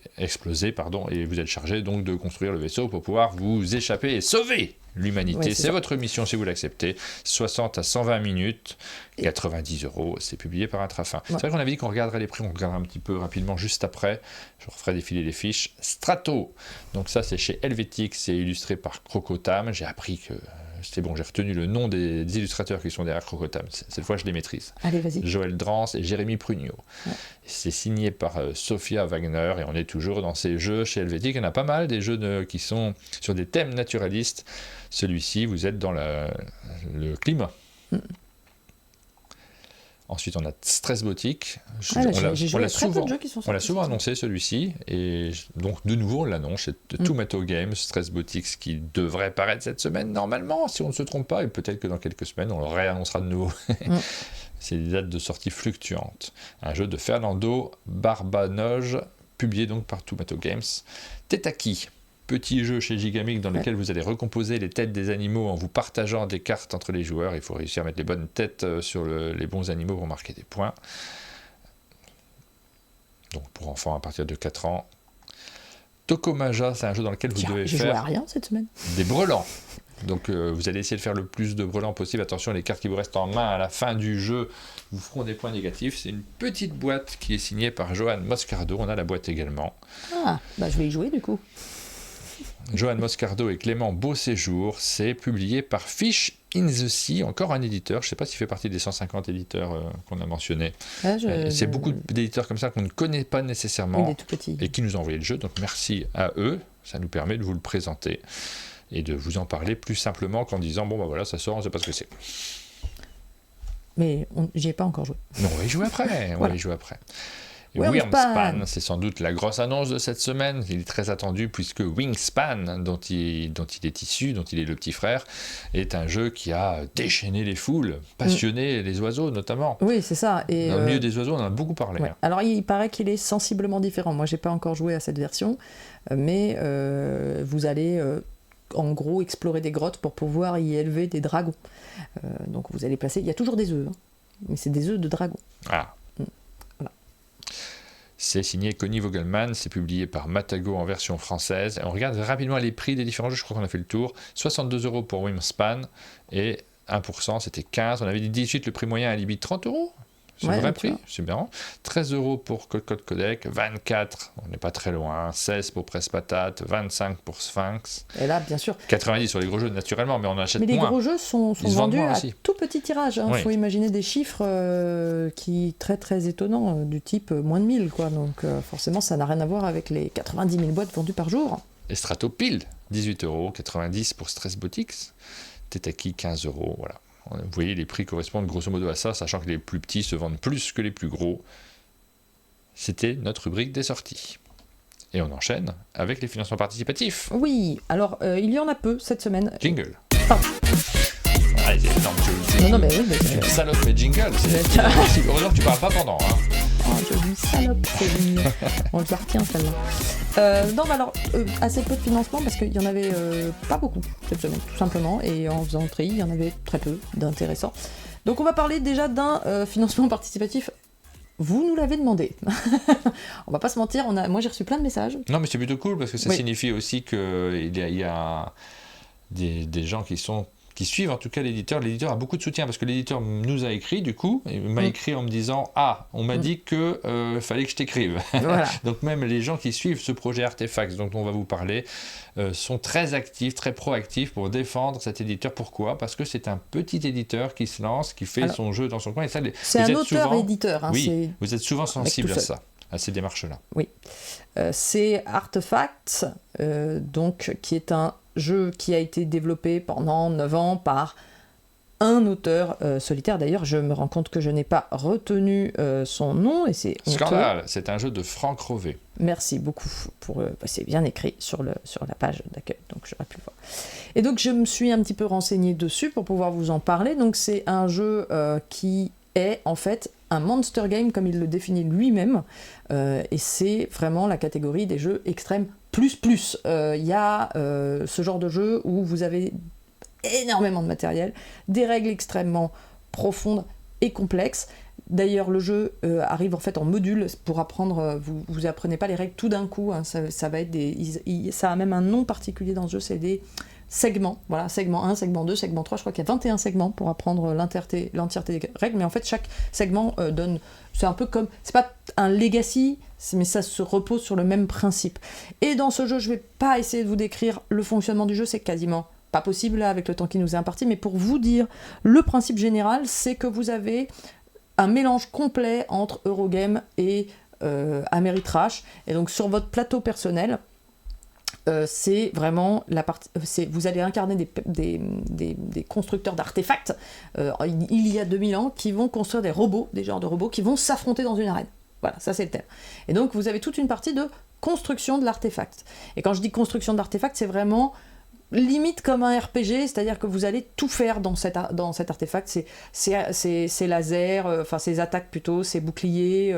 donc de construire le vaisseau pour pouvoir vous échapper et sauver l'humanité. C'est votre mission si vous l'acceptez. 60 à 120 minutes, 90 €. C'est publié par Intrafin. C'est vrai qu'on avait dit qu'on regarderait les prix. On regardera un petit peu rapidement juste après. Je referai défiler les fiches. Strato. Donc ça, c'est chez Helvétique. C'est illustré par Crocotam. J'ai appris que... C'était bon, j'ai retenu le nom des illustrateurs qui sont derrière Crocotam. Cette fois, je les maîtrise. Allez, vas-y. Joël Drance et Jérémy Prugnot. Ouais. C'est signé par Sophia Wagner et on est toujours dans ces jeux chez Helvétique. Il y en a pas mal, des jeux qui sont sur des thèmes naturalistes. Celui-ci, vous êtes dans le climat. Ensuite, on a Stressbotique. On l'a souvent annoncé, celui-ci. Et donc, de nouveau, on l'annonce. C'est Tomato Games, Stressbotique, qui devrait paraître cette semaine, normalement, si on ne se trompe pas. Et peut-être que dans quelques semaines, on le réannoncera de nouveau. C'est des dates de sortie fluctuantes. Un jeu de Fernando Barbanoge, publié donc par Tomato Games. Tetaki. Petit jeu chez Gigamic dans lequel vous allez recomposer les têtes des animaux en vous partageant des cartes entre les joueurs. Il faut réussir à mettre les bonnes têtes sur les bons animaux pour marquer des points. Donc pour enfants à partir de 4 ans. Tokomaja, c'est un jeu dans lequel vous devez faire à rien cette semaine. Des brelans. Donc vous allez essayer de faire le plus de brelans possible. Attention, les cartes qui vous restent en main à la fin du jeu vous feront des points négatifs. C'est une petite boîte qui est signée par Johan Moscardo. On a la boîte également. Ah, bah je vais y jouer du coup. Johan Moscardo et Clément Beauséjour, c'est publié par Fish in the Sea, encore un éditeur, je ne sais pas s'il fait partie des 150 éditeurs qu'on a mentionnés. C'est beaucoup d'éditeurs comme ça qu'on ne connaît pas nécessairement et qui nous ont envoyé le jeu, donc merci à eux, ça nous permet de vous le présenter et de vous en parler plus simplement qu'en disant bon bah voilà ça sort, on ne sait pas ce que c'est. Mais j'y ai pas encore joué. Non, on va y jouer après. Wingspan, c'est sans doute la grosse annonce de cette semaine. Il est très attendu puisque Wingspan, dont il est issu, dont il est le petit frère, est un jeu qui a déchaîné les foules, passionné les oiseaux notamment. Oui, c'est ça. Et dans le milieu des oiseaux, on en a beaucoup parlé. Ouais. Alors, il paraît qu'il est sensiblement différent. Moi, j'ai pas encore joué à cette version, mais vous allez en gros explorer des grottes pour pouvoir y élever des dragons. Donc, vous allez placer. Il y a toujours des œufs, mais c'est des œufs de dragons. Ah. C'est signé Connie Vogelmann, c'est publié par Matago en version française. Et on regarde rapidement les prix des différents jeux, je crois qu'on a fait le tour. 62 € pour Wingspan et 1%, c'était 15. On avait dit 18, le prix moyen à Libye 30 €. C'est le vrai prix, c'est bien. 13 € pour Code Codec, 24, on n'est pas très loin, 16 pour Presse Patate, 25 pour Sphinx. Et là, bien sûr. 90 sur les gros jeux, naturellement, mais on en achète moins. Mais les gros jeux sont vendus à tout petit tirage. Il faut imaginer des chiffres très très étonnants, du type moins de 1000, quoi. Donc forcément, ça n'a rien à voir avec les 90 000 boîtes vendues par jour. Et Strato pile, 18 €, 90 pour Stressbotics, Tetaki 15 €, voilà. Vous voyez, les prix correspondent grosso modo à ça, sachant que les plus petits se vendent plus que les plus gros. C'était notre rubrique des sorties. Et on enchaîne avec les financements participatifs. Oui, alors il y en a peu cette semaine. Jingle. Pardon. Ah, non, mais oui, mais salope, mais jingle. Heureusement que tu parles pas pendant. Hein. Oh, je dis salope, c'est mignon. On le retient celle-là. Non, mais alors, assez peu de financement parce qu'il y en avait pas beaucoup cette semaine, tout simplement. Et en faisant le tri, il y en avait très peu d'intéressants. Donc, on va parler déjà d'un financement participatif. Vous nous l'avez demandé. On va pas se mentir, moi j'ai reçu plein de messages. Non, mais c'est plutôt cool parce que ça signifie aussi qu'il y a des gens qui suivent en tout cas l'éditeur. L'éditeur a beaucoup de soutien parce que l'éditeur nous a écrit du coup, il m'a écrit en me disant on m'a dit que fallait que je t'écrive. Voilà. Donc même les gens qui suivent ce projet Artefacts dont on va vous parler sont très actifs, très proactifs pour défendre cet éditeur. Pourquoi ? Parce que c'est un petit éditeur qui se lance, qui fait son jeu dans son coin. Et ça, c'est un auteur-éditeur. Hein, oui, vous êtes souvent sensible à ça, à ces démarches-là. Oui. C'est Artefacts, donc, qui est un jeu qui a été développé pendant 9 ans par un auteur solitaire. D'ailleurs, je me rends compte que je n'ai pas retenu son nom, et c'est honteux. Scandale, c'est un jeu de Franck Rovet. Merci beaucoup. C'est bien écrit sur la page d'accueil, donc j'aurais pu le voir. Et donc, je me suis un petit peu renseignée dessus pour pouvoir vous en parler. Donc, c'est un jeu qui est en fait un monster game, comme il le définit lui-même, et c'est vraiment la catégorie des jeux extrêmes plus. Il y a ce genre de jeu où vous avez énormément de matériel, des règles extrêmement profondes et complexes. D'ailleurs, le jeu arrive en fait en module pour apprendre. Vous apprenez pas les règles tout d'un coup. Hein, ça va être ça a même un nom particulier dans ce jeu. C'est des segments. Voilà, segment 1, segment 2, segment 3. Je crois qu'il y a 21 segments pour apprendre l'entièreté des règles. Mais en fait, chaque segment donne. C'est un peu comme. C'est pas un legacy, mais ça se repose sur le même principe. Et dans ce jeu, je vais pas essayer de vous décrire le fonctionnement du jeu. C'est quasiment pas possible là, avec le temps qui nous est imparti, mais pour vous dire, le principe général, c'est que vous avez un mélange complet entre Eurogame et Ameritrash. Et donc sur votre plateau personnel, c'est vraiment la partie. Vous allez incarner des constructeurs d'artefacts. Il y a 2000 ans, qui vont construire des genres de robots qui vont s'affronter dans une arène. Voilà, ça c'est le thème. Et donc vous avez toute une partie de construction de l'artefact. Et quand je dis construction de l'artefact, c'est vraiment limite comme un RPG, c'est-à-dire que vous allez tout faire dans cet artefact, ses lasers, enfin ses attaques plutôt, ses boucliers,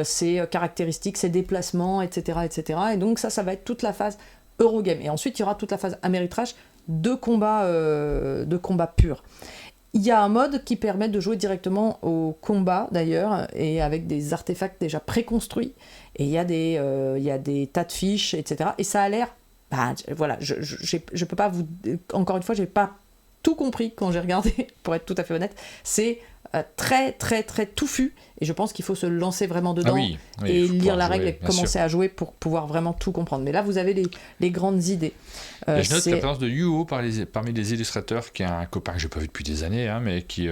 ses caractéristiques, ses déplacements, etc., etc. Et donc ça va être toute la phase Eurogame. Et ensuite, il y aura toute la phase Ameritrash de combat pur. Il y a un mode qui permet de jouer directement au combat, d'ailleurs, et avec des artefacts déjà préconstruits. Et il y a des tas de fiches, etc. Et ça a l'air... voilà, je peux pas vous... Encore une fois, j'ai pas tout compris quand j'ai regardé, pour être tout à fait honnête. C'est très, très, très touffu, et je pense qu'il faut se lancer vraiment dedans et lire la règle et commencer à jouer pour pouvoir vraiment tout comprendre. Mais là, vous avez les grandes idées. Et je note la présence de Yuo parmi les illustrateurs, qui est un copain que j'ai pas vu depuis des années, hein, mais qui...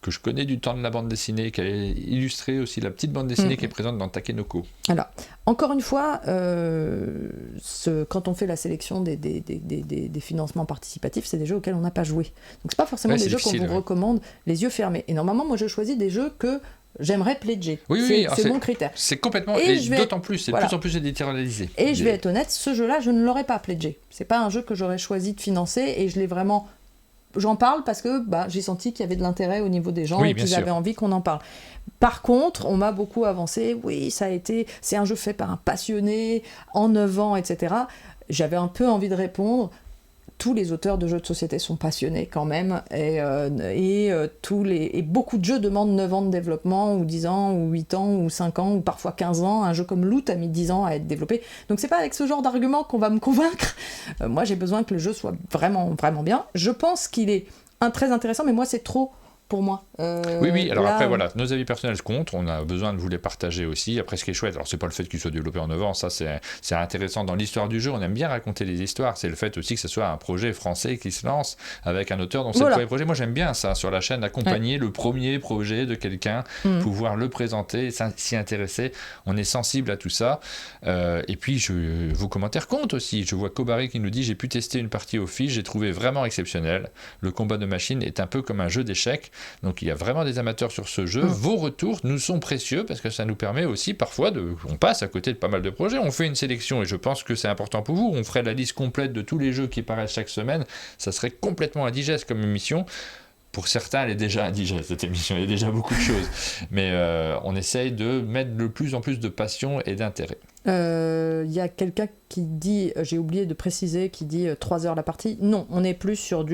que je connais du temps de la bande dessinée, qui a illustré aussi la petite bande dessinée qui est présente dans Takenoko. Alors, encore une fois, quand on fait la sélection des financements participatifs, c'est des jeux auxquels on n'a pas joué. Donc c'est pas forcément des jeux qu'on vous recommande les yeux fermés. Et normalement, moi je choisis des jeux que j'aimerais pledger. C'est mon critère. C'est complètement... d'autant plus, c'est de plus en plus éditorialisé. Et je vais être honnête, ce jeu-là, je ne l'aurais pas pledgé. C'est pas un jeu que j'aurais choisi de financer, et je l'ai vraiment... J'en parle parce que j'ai senti qu'il y avait de l'intérêt au niveau des gens et qu'ils avaient envie qu'on en parle. Par contre, on m'a beaucoup avancé, c'est un jeu fait par un passionné, en 9 ans, etc. J'avais un peu envie de répondre, tous les auteurs de jeux de société sont passionnés quand même, et beaucoup de jeux demandent 9 ans de développement, ou 10 ans, ou 8 ans, ou 5 ans, ou parfois 15 ans. Un jeu comme Loot a mis 10 ans à être développé. Donc c'est pas avec ce genre d'argument qu'on va me convaincre. Moi j'ai besoin que le jeu soit vraiment, vraiment bien. Je pense qu'il est très intéressant, mais moi c'est trop pour moi. Alors là, après, voilà, nos avis personnels comptent, on a besoin de vous les partager aussi. Après, ce qui est chouette, alors c'est pas le fait qu'il soit développé en 9 ans, ça c'est intéressant dans l'histoire du jeu, on aime bien raconter les histoires, c'est le fait aussi que ce soit un projet français qui se lance avec un auteur dont c'est le premier projet. Moi j'aime bien ça, sur la chaîne, accompagner le premier projet de quelqu'un, pouvoir le présenter, s'y intéresser, on est sensible à tout ça. Et puis vos commentaires comptent aussi. Je vois Kobari qui nous dit: j'ai pu tester une partie au fiches, j'ai trouvé vraiment exceptionnel, le combat de machine est un peu comme un jeu d'échecs. Donc il y a vraiment des amateurs sur ce jeu. Vos retours nous sont précieux parce que ça nous permet aussi parfois on passe à côté de pas mal de projets, on fait une sélection et je pense que c'est important pour vous. On ferait la liste complète de tous les jeux qui paraissent chaque semaine, ça serait complètement indigeste comme émission. Pour certains, elle est déjà indigeste, cette émission, il y a déjà beaucoup de choses. Mais on essaye de mettre de plus en plus de passion et d'intérêt. Y a quelqu'un qui dit, j'ai oublié de préciser, qui dit 3 heures la partie. Non, on est plus sur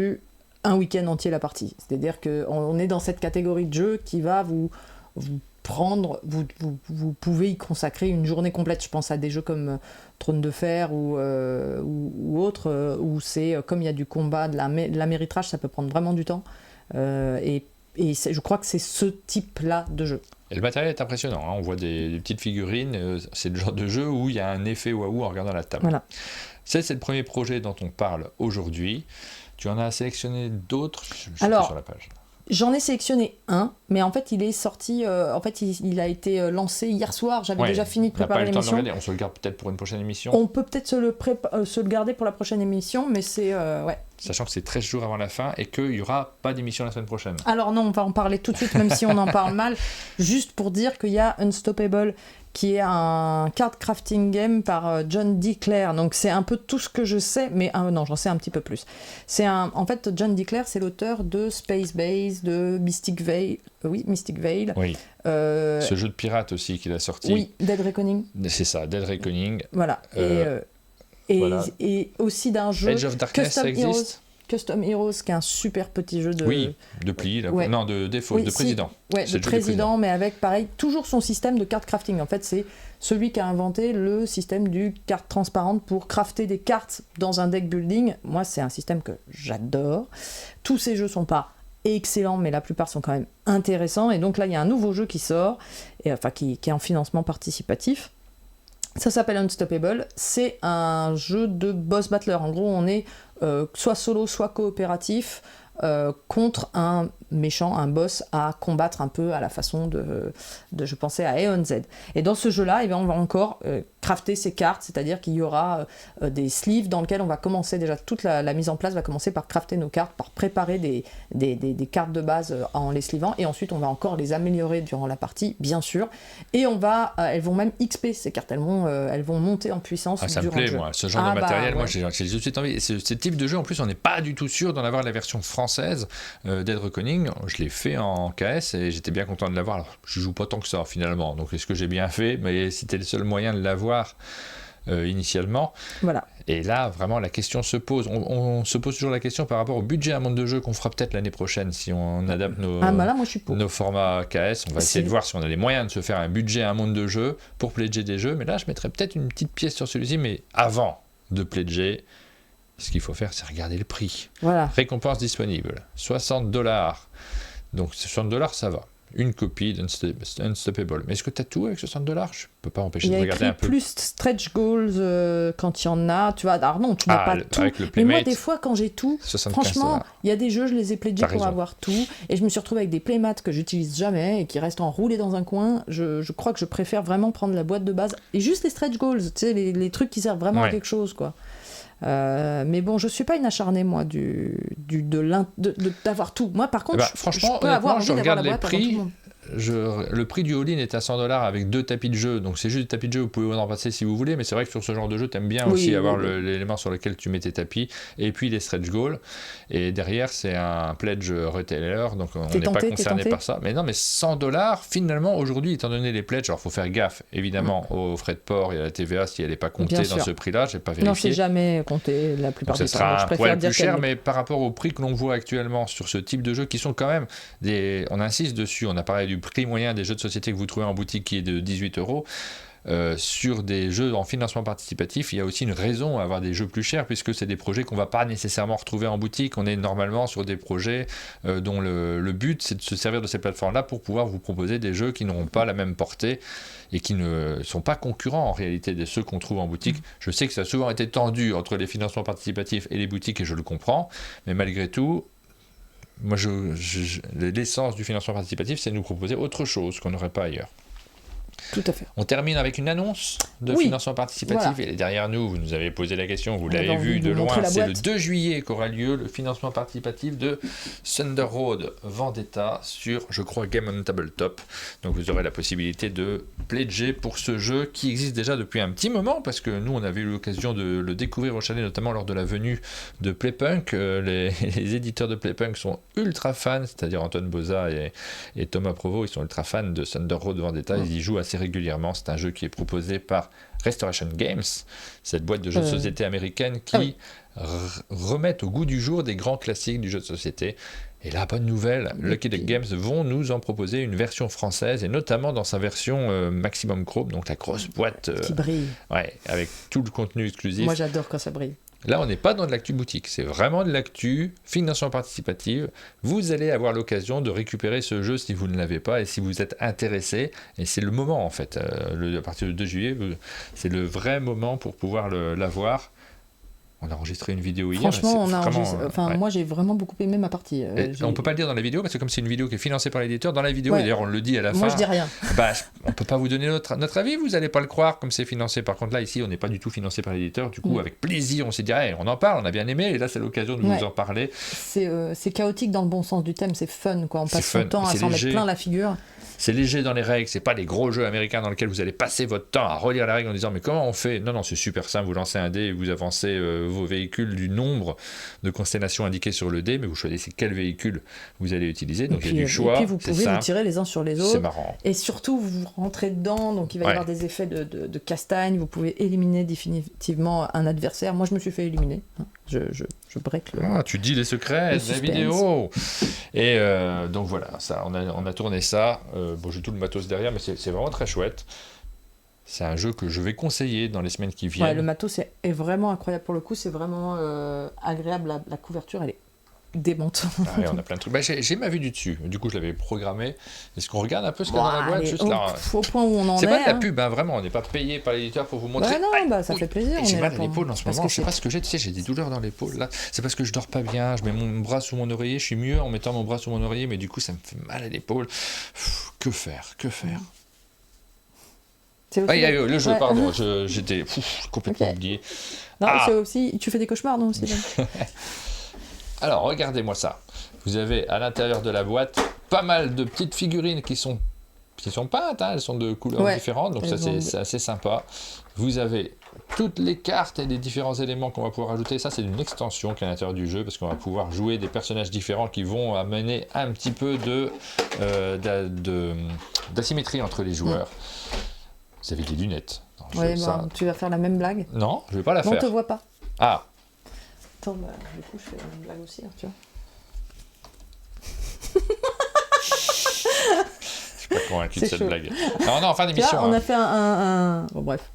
un week-end entier la partie. C'est-à-dire qu'on est dans cette catégorie de jeu qui va vous prendre, vous pouvez y consacrer une journée complète. Je pense à des jeux comme Trône de Fer ou autres, où c'est, comme il y a du combat, de l'Améritrash, ça peut prendre vraiment du temps. Et je crois que c'est ce type-là de jeu. Et le matériel est impressionnant, hein. On voit des petites figurines, c'est le genre de jeu où il y a un effet waouh en regardant la table. Voilà. C'est le premier projet dont on parle aujourd'hui. Tu en as sélectionné d'autres? Alors, sur la page. J'en ai sélectionné un, mais en fait il est sorti, il a été lancé hier soir, j'avais déjà fini de préparer l'émission. On se le garde peut-être pour une prochaine émission. On peut peut-être se le garder pour la prochaine émission, mais c'est sachant que c'est 13 jours avant la fin et qu'il n'y aura pas d'émission la semaine prochaine. Alors non, on va en parler tout de suite, même si on en parle mal, juste pour dire qu'il y a Unstoppable, qui est un card crafting game par John D. Clair. Donc c'est un peu tout ce que je sais, mais non, j'en sais un petit peu plus. En fait, John D. Clair, c'est l'auteur de Space Base, de Mystic Veil. Mystic Veil. Oui. Ce jeu de pirate aussi qu'il a sorti. Oui, Dead Reckoning. C'est ça, Dead Reckoning. Voilà. Voilà. Et aussi d'un jeu Edge of Darkness, Custom ça existe Heroes. Custom Heroes, qui est un super petit jeu de... Oui, de pli, ouais. Non, de défaut, de président. Ouais, de président, mais avec, pareil, toujours son système de card crafting. En fait, c'est celui qui a inventé le système du carte transparente pour crafter des cartes dans un deck building. Moi, c'est un système que j'adore. Tous ces jeux sont pas excellents, mais la plupart sont quand même intéressants. Et donc là, il y a un nouveau jeu qui sort, qui est en financement participatif. Ça s'appelle Unstoppable. C'est un jeu de boss battler. En gros, on est soit solo, soit coopératif contre un méchant, un boss à combattre un peu à la façon de je pensais à Aeon Z. Et dans ce jeu-là, on va encore crafter ces cartes, c'est-à-dire qu'il y aura des sleeves dans lesquels on va commencer déjà, toute la mise en place va commencer par crafter nos cartes, par préparer des cartes de base en les sleevant, et ensuite on va encore les améliorer durant la partie, bien sûr, et elles vont même XP ces cartes, elles vont monter en puissance durant le jeu. Ça me plaît, moi, ce genre de matériel, moi j'ai tout de suite envie. Ce type de jeu, en plus, on n'est pas du tout sûr d'en avoir la version française Dead Reckoning. Je l'ai fait en KS et j'étais bien content de l'avoir. Alors, je joue pas tant que ça finalement, donc est-ce que j'ai bien fait? Mais c'était le seul moyen de l'avoir initialement. Voilà. Et là, vraiment, la question se pose. On se pose toujours la question par rapport au budget à monde de jeu qu'on fera peut-être l'année prochaine si on adapte nos formats KS. On va essayer de voir si on a les moyens de se faire un budget à un monde de jeu pour pledger des jeux. Mais là, je mettrais peut-être une petite pièce sur celui-ci. Mais avant de pledger, ce qu'il faut faire, c'est regarder le prix. Voilà. Récompense disponible, $60. Donc $60, ça va. Une copie d'Unstoppable. Mais est-ce que tu as tout avec $60? Je ne peux pas empêcher de regarder un peu. Il y a plus stretch goals quand il y en a. Tu vois, alors non, tu n'as pas tout. Mais moi, des fois, quand j'ai tout, franchement, il y a des jeux, je les ai pledgés pour avoir tout. Et je me suis retrouvée avec des playmats que j'utilise jamais et qui restent enroulés dans un coin. Je crois que je préfère vraiment prendre la boîte de base et juste les stretch goals, tu sais, les trucs qui servent vraiment à quelque chose, quoi. Mais bon, je suis pas une acharnée, moi, d'avoir tout. Moi, par contre, franchement, je peux avoir envie je d'avoir regarde la les boîte prix. avant tout le monde. Le prix du all-in est à $100 avec 2 tapis de jeu, donc c'est juste des tapis de jeu, vous pouvez en passer si vous voulez, mais c'est vrai que sur ce genre de jeu, t'aimes bien aussi avoir l'élément sur lequel tu mets tes tapis, et puis les stretch goals, et derrière c'est un pledge retailer, donc on n'est pas concerné par ça. Mais non, mais $100, finalement, aujourd'hui, étant donné les pledges, alors il faut faire gaffe, évidemment, aux frais de port et à la TVA, si elle n'est pas comptée dans ce prix-là, j'ai pas vérifié. Non, c'est jamais compté la plupart du temps. Ce sera un poil plus cher, mais par rapport au prix que l'on voit actuellement sur ce type de jeux, qui sont quand même on insiste dessus, on a parlé du prix moyen des jeux de société que vous trouvez en boutique qui est de 18 €. Sur des jeux en financement participatif, il y a aussi une raison à avoir des jeux plus chers puisque c'est des projets qu'on ne va pas nécessairement retrouver en boutique. On est normalement sur des projets dont le but c'est de se servir de ces plateformes-là pour pouvoir vous proposer des jeux qui n'auront pas la même portée et qui ne sont pas concurrents en réalité de ceux qu'on trouve en boutique. Je sais que ça a souvent été tendu entre les financements participatifs et les boutiques et je le comprends, mais malgré tout, moi, l'essence du financement participatif, c'est de nous proposer autre chose qu'on n'aurait pas ailleurs. Tout à fait. On termine avec une annonce de financement participatif. Voilà. Elle est derrière nous, vous nous avez posé la question, vous l'avez vu de loin. C'est le 2 juillet qu'aura lieu le financement participatif de Thunder Road Vendetta sur, je crois, Game on Tabletop. Donc vous aurez la possibilité de pledger pour ce jeu qui existe déjà depuis un petit moment, parce que nous, on avait eu l'occasion de le découvrir au chalet, notamment lors de la venue de Playpunk. Les éditeurs de Playpunk sont ultra fans, c'est-à-dire Antoine Boza et Thomas Provost, ils sont ultra fans de Thunder Road Vendetta. Ils y jouent assez régulièrement. C'est un jeu qui est proposé par Restoration Games, cette boîte de jeux de société américaine qui remettent au goût du jour des grands classiques du jeu de société. Et la bonne nouvelle, Lucky Duck Games vont nous en proposer une version française, et notamment dans sa version Maximum Chrome, donc la grosse boîte qui brille. Avec tout le contenu exclusif. Moi j'adore quand ça brille. Là, on n'est pas dans de l'actu boutique, c'est vraiment de l'actu financement participative. Vous allez avoir l'occasion de récupérer ce jeu si vous ne l'avez pas et si vous êtes intéressé. Et c'est le moment, en fait. À partir du 2 juillet, c'est le vrai moment pour pouvoir l'avoir. On a enregistré une vidéo hier. Franchement, moi j'ai vraiment beaucoup aimé ma partie. On peut pas le dire dans la vidéo parce que comme c'est une vidéo qui est financée par l'éditeur, dans la vidéo, et d'ailleurs on le dit à la fin. Moi je dis rien. On peut pas vous donner notre avis, vous allez pas le croire comme c'est financé. Par contre là ici, on n'est pas du tout financé par l'éditeur. Du coup, avec plaisir, on s'est dit, on en parle, on a bien aimé, et là c'est l'occasion de vous en parler. C'est chaotique dans le bon sens du thème, c'est fun quoi. On passe son temps à s'en mettre plein la figure. C'est léger dans les règles, c'est pas des gros jeux américains dans lesquels vous allez passer votre temps à relire la règle en disant mais comment on fait ? Non, c'est super simple, vous lancez un dé et vous avancez vos véhicules du nombre de constellations indiquées sur le dé, mais vous choisissez quel véhicule vous allez utiliser, donc il y a du choix. Et puis vous pouvez vous tirer les uns sur les autres. C'est marrant. Et surtout vous rentrez dedans, donc il va y avoir des effets de castagne, vous pouvez éliminer définitivement un adversaire. Moi je me suis fait éliminer, je break le... tu dis les secrets de la vidéo. Et donc voilà, ça, on a tourné ça. J'ai tout le matos derrière, mais c'est vraiment très chouette. C'est un jeu que je vais conseiller dans les semaines qui viennent. Ouais, le matos est vraiment incroyable pour le coup, c'est vraiment agréable. La couverture, elle est démente. On a plein de trucs. J'ai ma vue du dessus. Du coup, je l'avais programmé. Est-ce qu'on regarde un peu ce qu'il y a dans la boîte juste là au point où on en est. C'est pas de la pub, vraiment. On n'est pas payé par l'éditeur pour vous montrer. Ça fait plaisir. J'ai mal à l'épaule en ce moment. Je sais pas ce que j'ai. Tu sais, j'ai des douleurs dans l'épaule là. C'est parce que je dors pas bien. Je mets mon bras sous mon oreiller. Je suis mieux en mettant mon bras sous mon oreiller, mais du coup, ça me fait mal à l'épaule. Que faire le jeu, pardon. J'étais complètement oublié. Non, c'est aussi. Tu fais des cauchemars, non aussi. Alors, regardez-moi ça. Vous avez à l'intérieur de la boîte pas mal de petites figurines qui sont peintes, elles sont de couleurs différentes, donc ça c'est assez sympa. Vous avez toutes les cartes et les différents éléments qu'on va pouvoir ajouter. Ça, c'est une extension qui est à l'intérieur du jeu parce qu'on va pouvoir jouer des personnages différents qui vont amener un petit peu d'asymétrie entre les joueurs. Vous avez des lunettes. Tu vas faire la même blague ? Non, je vais pas la faire. On te voit pas. Ah. Attends, du coup, je fais la même blague aussi, tu vois. Je suis pas convaincu de cette blague. Non, en fin d'émission. On a fait un... Bon, bref.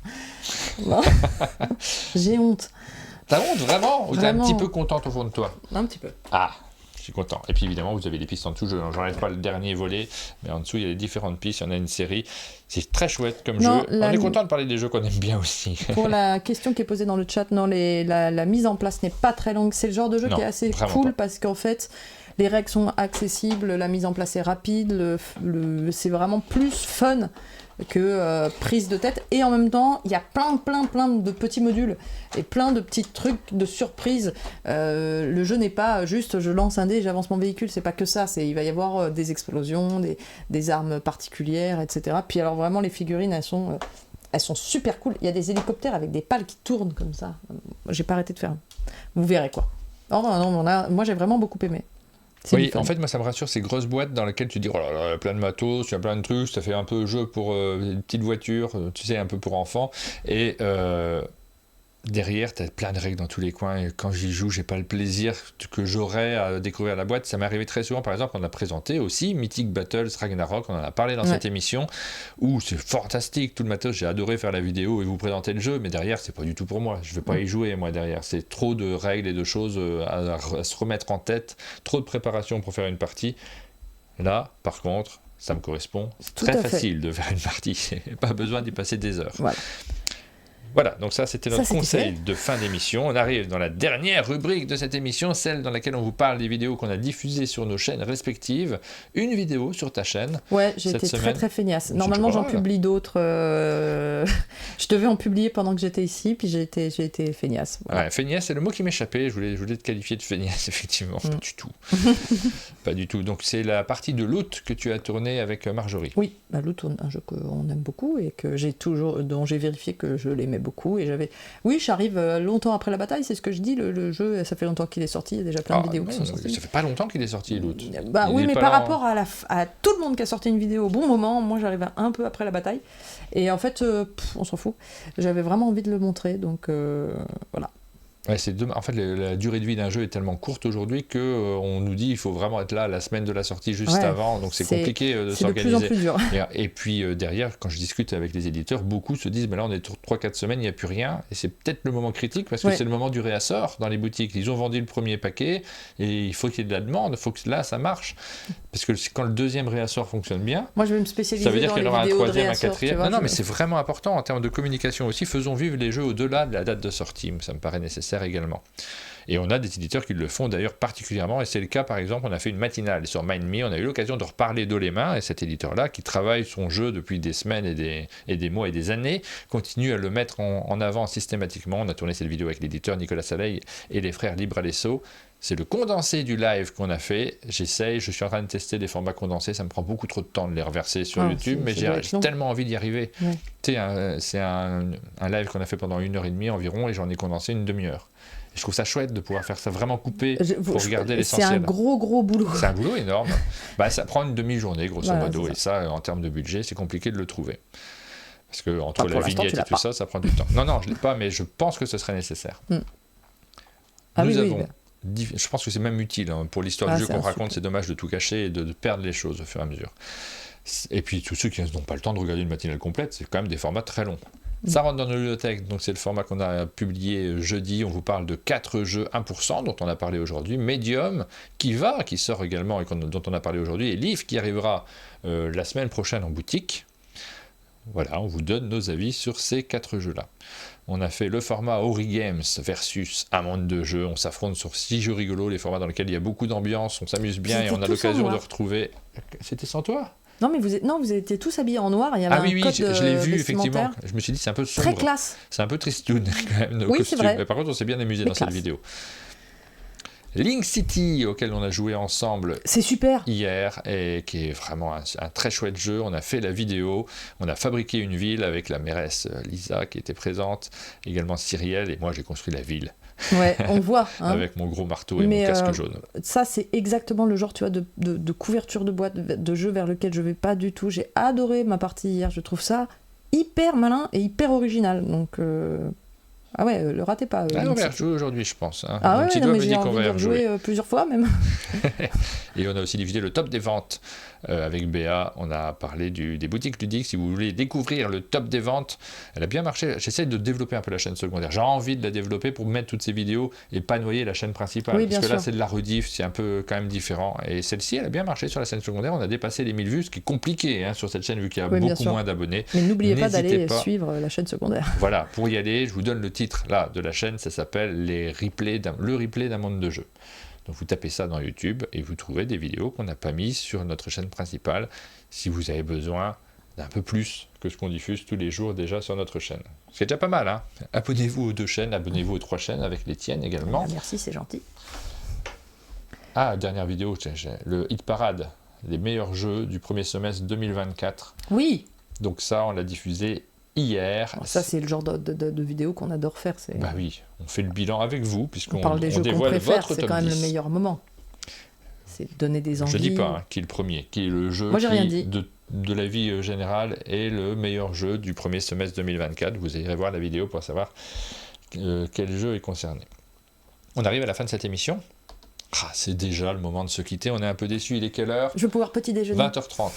J'ai honte. T'as honte, vraiment ? Ou t'es un petit peu contente au fond de toi ? Un petit peu. Ah, je suis content. Et puis évidemment, vous avez des pistes en dessous. Je n'enlève pas le dernier volet, mais en dessous, il y a les différentes pistes. Il y en a une série. C'est très chouette comme jeu. On est content de parler des jeux qu'on aime bien aussi. Pour la question qui est posée dans le chat, la mise en place n'est pas très longue. C'est le genre de jeu qui est assez cool parce qu'en fait, les règles sont accessibles, la mise en place est rapide, c'est vraiment plus fun que prise de tête. Et en même temps, il y a plein de petits modules et plein de petits trucs de surprise. Le jeu n'est pas juste je lance un dé et j'avance mon véhicule, c'est pas que ça. Il va y avoir des explosions, des armes particulières, etc. Puis alors vraiment, les figurines, elles sont super cool. Il y a des hélicoptères avec des pales qui tournent comme ça. J'ai pas arrêté de faire. Vous verrez quoi. Moi j'ai vraiment beaucoup aimé. En fait, moi ça me rassure ces grosses boîtes dans lesquelles tu dis oh là là, plein de matos, tu as plein de trucs, ça fait un peu jeu pour une petite voiture, tu sais, un peu pour enfants. Et derrière, tu as plein de règles dans tous les coins. Et quand j'y joue, j'ai pas le plaisir que j'aurais à découvrir la boîte. Ça m'est arrivé très souvent. Par exemple, on a présenté aussi Mythic Battles Ragnarok, on en a parlé dans cette émission, où c'est fantastique, tout le matos. J'ai adoré faire la vidéo et vous présenter le jeu, mais derrière, c'est pas du tout pour moi. Je vais pas y jouer, moi, derrière. C'est trop de règles et de choses à se remettre en tête, trop de préparation pour faire une partie. Là, par contre, ça me correspond. C'est très facile de faire une partie. Pas besoin d'y passer des heures. Voilà, donc ça c'était notre conseil de fin d'émission. On arrive dans la dernière rubrique de cette émission, celle dans laquelle on vous parle des vidéos qu'on a diffusées sur nos chaînes respectives. Une vidéo sur ta chaîne. Ouais, j'ai été très feignasse. Normalement j'en publie d'autres. Je devais en publier pendant que j'étais ici, puis j'ai été feignasse. Voilà. Ouais, feignasse, c'est le mot qui m'échappait. Je voulais te qualifier de feignasse, effectivement. Pas du tout. Pas du tout. Donc c'est la partie de Loot que tu as tournée avec Marjorie. Oui, Loot, un jeu qu'on aime beaucoup et que dont j'ai vérifié que je l'aimais beaucoup. Et j'arrive longtemps après la bataille, c'est ce que je dis. Le jeu, ça fait longtemps qu'il est sorti. Il y a déjà plein de vidéos qui sont sorties. Ça fait pas longtemps qu'il est sorti, Loot. Oui, mais par rapport à tout le monde qui a sorti une vidéo au bon moment, moi j'arrive un peu après la bataille. Et en fait, on s'en fout. J'avais vraiment envie de le montrer, donc voilà. Ouais, en fait, la durée de vie d'un jeu est tellement courte aujourd'hui qu'on nous dit qu'il faut vraiment être là la semaine de la sortie juste avant, donc c'est compliqué de s'organiser. C'est de plus en plus dur. Et puis derrière, quand je discute avec les éditeurs, beaucoup se disent mais là on est 3-4 semaines, il n'y a plus rien, et c'est peut-être le moment critique parce que c'est le moment du réassort dans les boutiques. Ils ont vendu le premier paquet et il faut qu'il y ait de la demande, il faut que là ça marche. Parce que quand le deuxième réassort fonctionne bien, moi je vais me spécialiser ça veut dire qu'il y aura un troisième, un réassort, quatrième. Non, mais c'est vraiment important en termes de communication aussi. Faisons vivre les jeux au-delà de la date de sortie, ça me paraît nécessaire. faire également. Et on a des éditeurs qui le font d'ailleurs particulièrement, et c'est le cas par exemple, on a fait une matinale sur MindMe, on a eu l'occasion de reparler d'Haut les mains, et cet éditeur-là, qui travaille son jeu depuis des semaines et des mois et des années, continue à le mettre en avant systématiquement. On a tourné cette vidéo avec l'éditeur Nicolas Saleil et les frères Libre à l'Esso. C'est le condensé du live qu'on a fait. Je suis en train de tester des formats condensés, ça me prend beaucoup trop de temps de les reverser sur YouTube, mais j'ai tellement envie d'y arriver. Ouais. Tu sais, c'est un live qu'on a fait pendant 1h30 environ, et j'en ai condensé une demi-heure. Je trouve ça chouette de pouvoir faire ça vraiment coupé pour regarder l'essentiel. C'est un gros boulot. C'est un boulot énorme. Ça prend une demi-journée, grosso modo. Et ça, en termes de budget, c'est compliqué de le trouver. Parce que entre la vignette et tout ça, ça prend du temps. Non, je ne l'ai pas, mais je pense que ce serait nécessaire. Nous avons... Je pense que c'est même utile. Pour l'histoire du jeu qu'on raconte, c'est dommage de tout cacher et de perdre les choses au fur et à mesure. Et puis, tous ceux qui n'ont pas le temps de regarder une matinale complète, c'est quand même des formats très longs. Ça rentre dans nos bibliothèques, donc c'est le format qu'on a publié jeudi. On vous parle de 4 jeux 1%, dont on a parlé aujourd'hui. Medium, qui sort également et dont on a parlé aujourd'hui. Et Livre, qui arrivera la semaine prochaine en boutique. Voilà, on vous donne nos avis sur ces 4 jeux-là. On a fait le format Ori Games versus un monde de jeux. On s'affronte sur 6 jeux rigolos, les formats dans lesquels il y a beaucoup d'ambiance, on s'amuse bien et on a l'occasion de retrouver... C'était sans toi ? Non, mais vous étiez tous habillés en noir. Il y avait un code je l'ai vu, effectivement. Je me suis dit, c'est un peu sombre. Très classe. C'est un peu tristoun, quand même, nos costumes. C'est vrai. Mais par contre, on s'est bien amusé dans cette vidéo. Link City, auquel on a joué ensemble hier, et qui est vraiment un très chouette jeu. On a fait la vidéo, on a fabriqué une ville avec la mairesse Lisa qui était présente, également Cyrielle, et moi j'ai construit la ville. Ouais, on voit. Avec mon gros marteau et mon casque jaune. Ça, c'est exactement le genre, tu vois, de couverture de boîte de jeu vers lequel je vais pas du tout. J'ai adoré ma partie hier. Je trouve ça hyper malin et hyper original. Donc, ah ouais, le ratez pas. On va rejouer aujourd'hui, je pense. Ah ouais, mais j'ai envie de rejouer plusieurs fois même. Et on a aussi divisé le top des ventes avec Béa. On a parlé des boutiques ludiques. Si vous voulez découvrir le top des ventes, elle a bien marché. J'essaie de développer un peu la chaîne secondaire. J'ai envie de la développer pour mettre toutes ces vidéos et pas noyer la chaîne principale. Oui, parce que sûr. là, c'est de la rediff, c'est un peu quand même différent. Et celle-ci, elle a bien marché sur la chaîne secondaire. On a dépassé les 1000 vues, ce qui est compliqué sur cette chaine vu qu'il y a beaucoup moins d'abonnés. Mais n'oubliez pas d'aller suivre la chaîne secondaire. Voilà, pour y aller, je vous donne le titre là de la chaîne. Ça s'appelle le replay d'un monde de jeu. Donc vous tapez ça dans YouTube et vous trouvez des vidéos qu'on n'a pas mises sur notre chaîne principale si vous avez besoin d'un peu plus que ce qu'on diffuse tous les jours déjà sur notre chaîne. C'est déjà pas mal, hein. Abonnez-vous aux 2 chaînes, abonnez-vous aux 3 chaînes avec les tiennes également. Merci, c'est gentil. Ah, dernière vidéo, le Hit Parade, les meilleurs jeux du premier semestre 2024. Oui. Donc ça, on l'a diffusé hier. Ça, c'est le genre de vidéo qu'on adore faire. Bah oui, on fait le bilan avec vous, puisqu'on parle des jeux qu'on dévoile préfère, votre top 10. C'est quand même le meilleur moment. C'est donner des envies. Je dis pas qui est le premier, qui est le jeu qui, de la vie générale, est le meilleur jeu du premier semestre 2024. Vous irez voir la vidéo pour savoir quel jeu est concerné. On arrive à la fin de cette émission. C'est déjà le moment de se quitter, on est un peu déçus. Il est quelle heure ? Je vais pouvoir petit déjeuner. 20h30.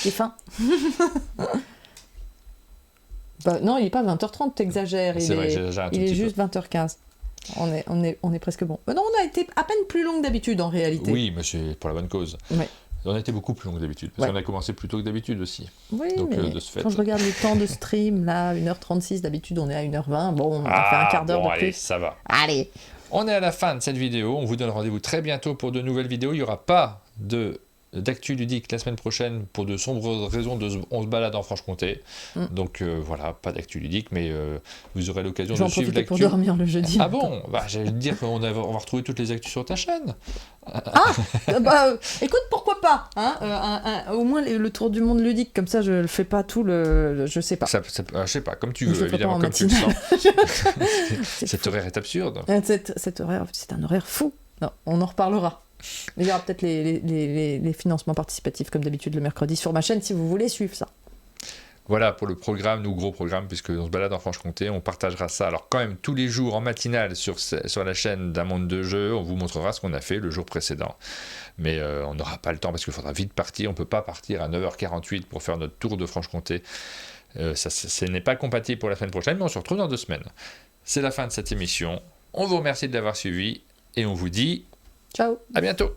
J'ai faim. Non, il n'est pas 20h30, t'exagères. C'est vrai, j'exagère un tout il est petit juste 20h15. On est presque bon. Non, on a été à peine plus long que d'habitude en réalité. Oui, mais c'est pour la bonne cause. Ouais. On a été beaucoup plus long que d'habitude, parce qu'on a commencé plus tôt que d'habitude aussi. Oui, donc, mais de ce fait... quand je regarde le temps de stream, là, 1h36, d'habitude on est à 1h20. Bon, on a fait un quart d'heure de plus. Allez, ça va. Allez. On est à la fin de cette vidéo. On vous donne rendez-vous très bientôt pour de nouvelles vidéos. Il n'y aura pas d'actu ludique la semaine prochaine pour de sombres raisons on se balade en Franche-Comté. Donc voilà, pas d'actu ludique, mais vous aurez l'occasion de suivre l'actu. Pour dormir le jeudi. Ah bon, j'allais te dire qu'on va retrouver toutes les actus sur ta chaîne. Écoute, pourquoi pas, hein, au moins le tour du monde ludique, comme ça je le fais pas tout je sais pas. Je sais pas, comme tu veux, évidemment, comme tu le sens. Cet horaire est absurde. Cet horaire, c'est un horaire fou. Non, on en reparlera. Mais il y aura peut-être les financements participatifs comme d'habitude le mercredi sur ma chaîne si vous voulez suivre ça. Voilà pour le programme, nous gros programme, puisqu'on se balade en Franche-Comté, on partagera ça. Alors quand même tous les jours en matinale sur la chaîne d'un monde de jeu, on vous montrera ce qu'on a fait le jour précédent. Mais on n'aura pas le temps parce qu'il faudra vite partir, on ne peut pas partir à 9h48 pour faire notre tour de Franche-Comté. Ce n'est pas compatible pour la semaine prochaine, mais on se retrouve dans 2 semaines. C'est la fin de cette émission, on vous remercie de l'avoir suivi et on vous dit... Ciao. À bientôt.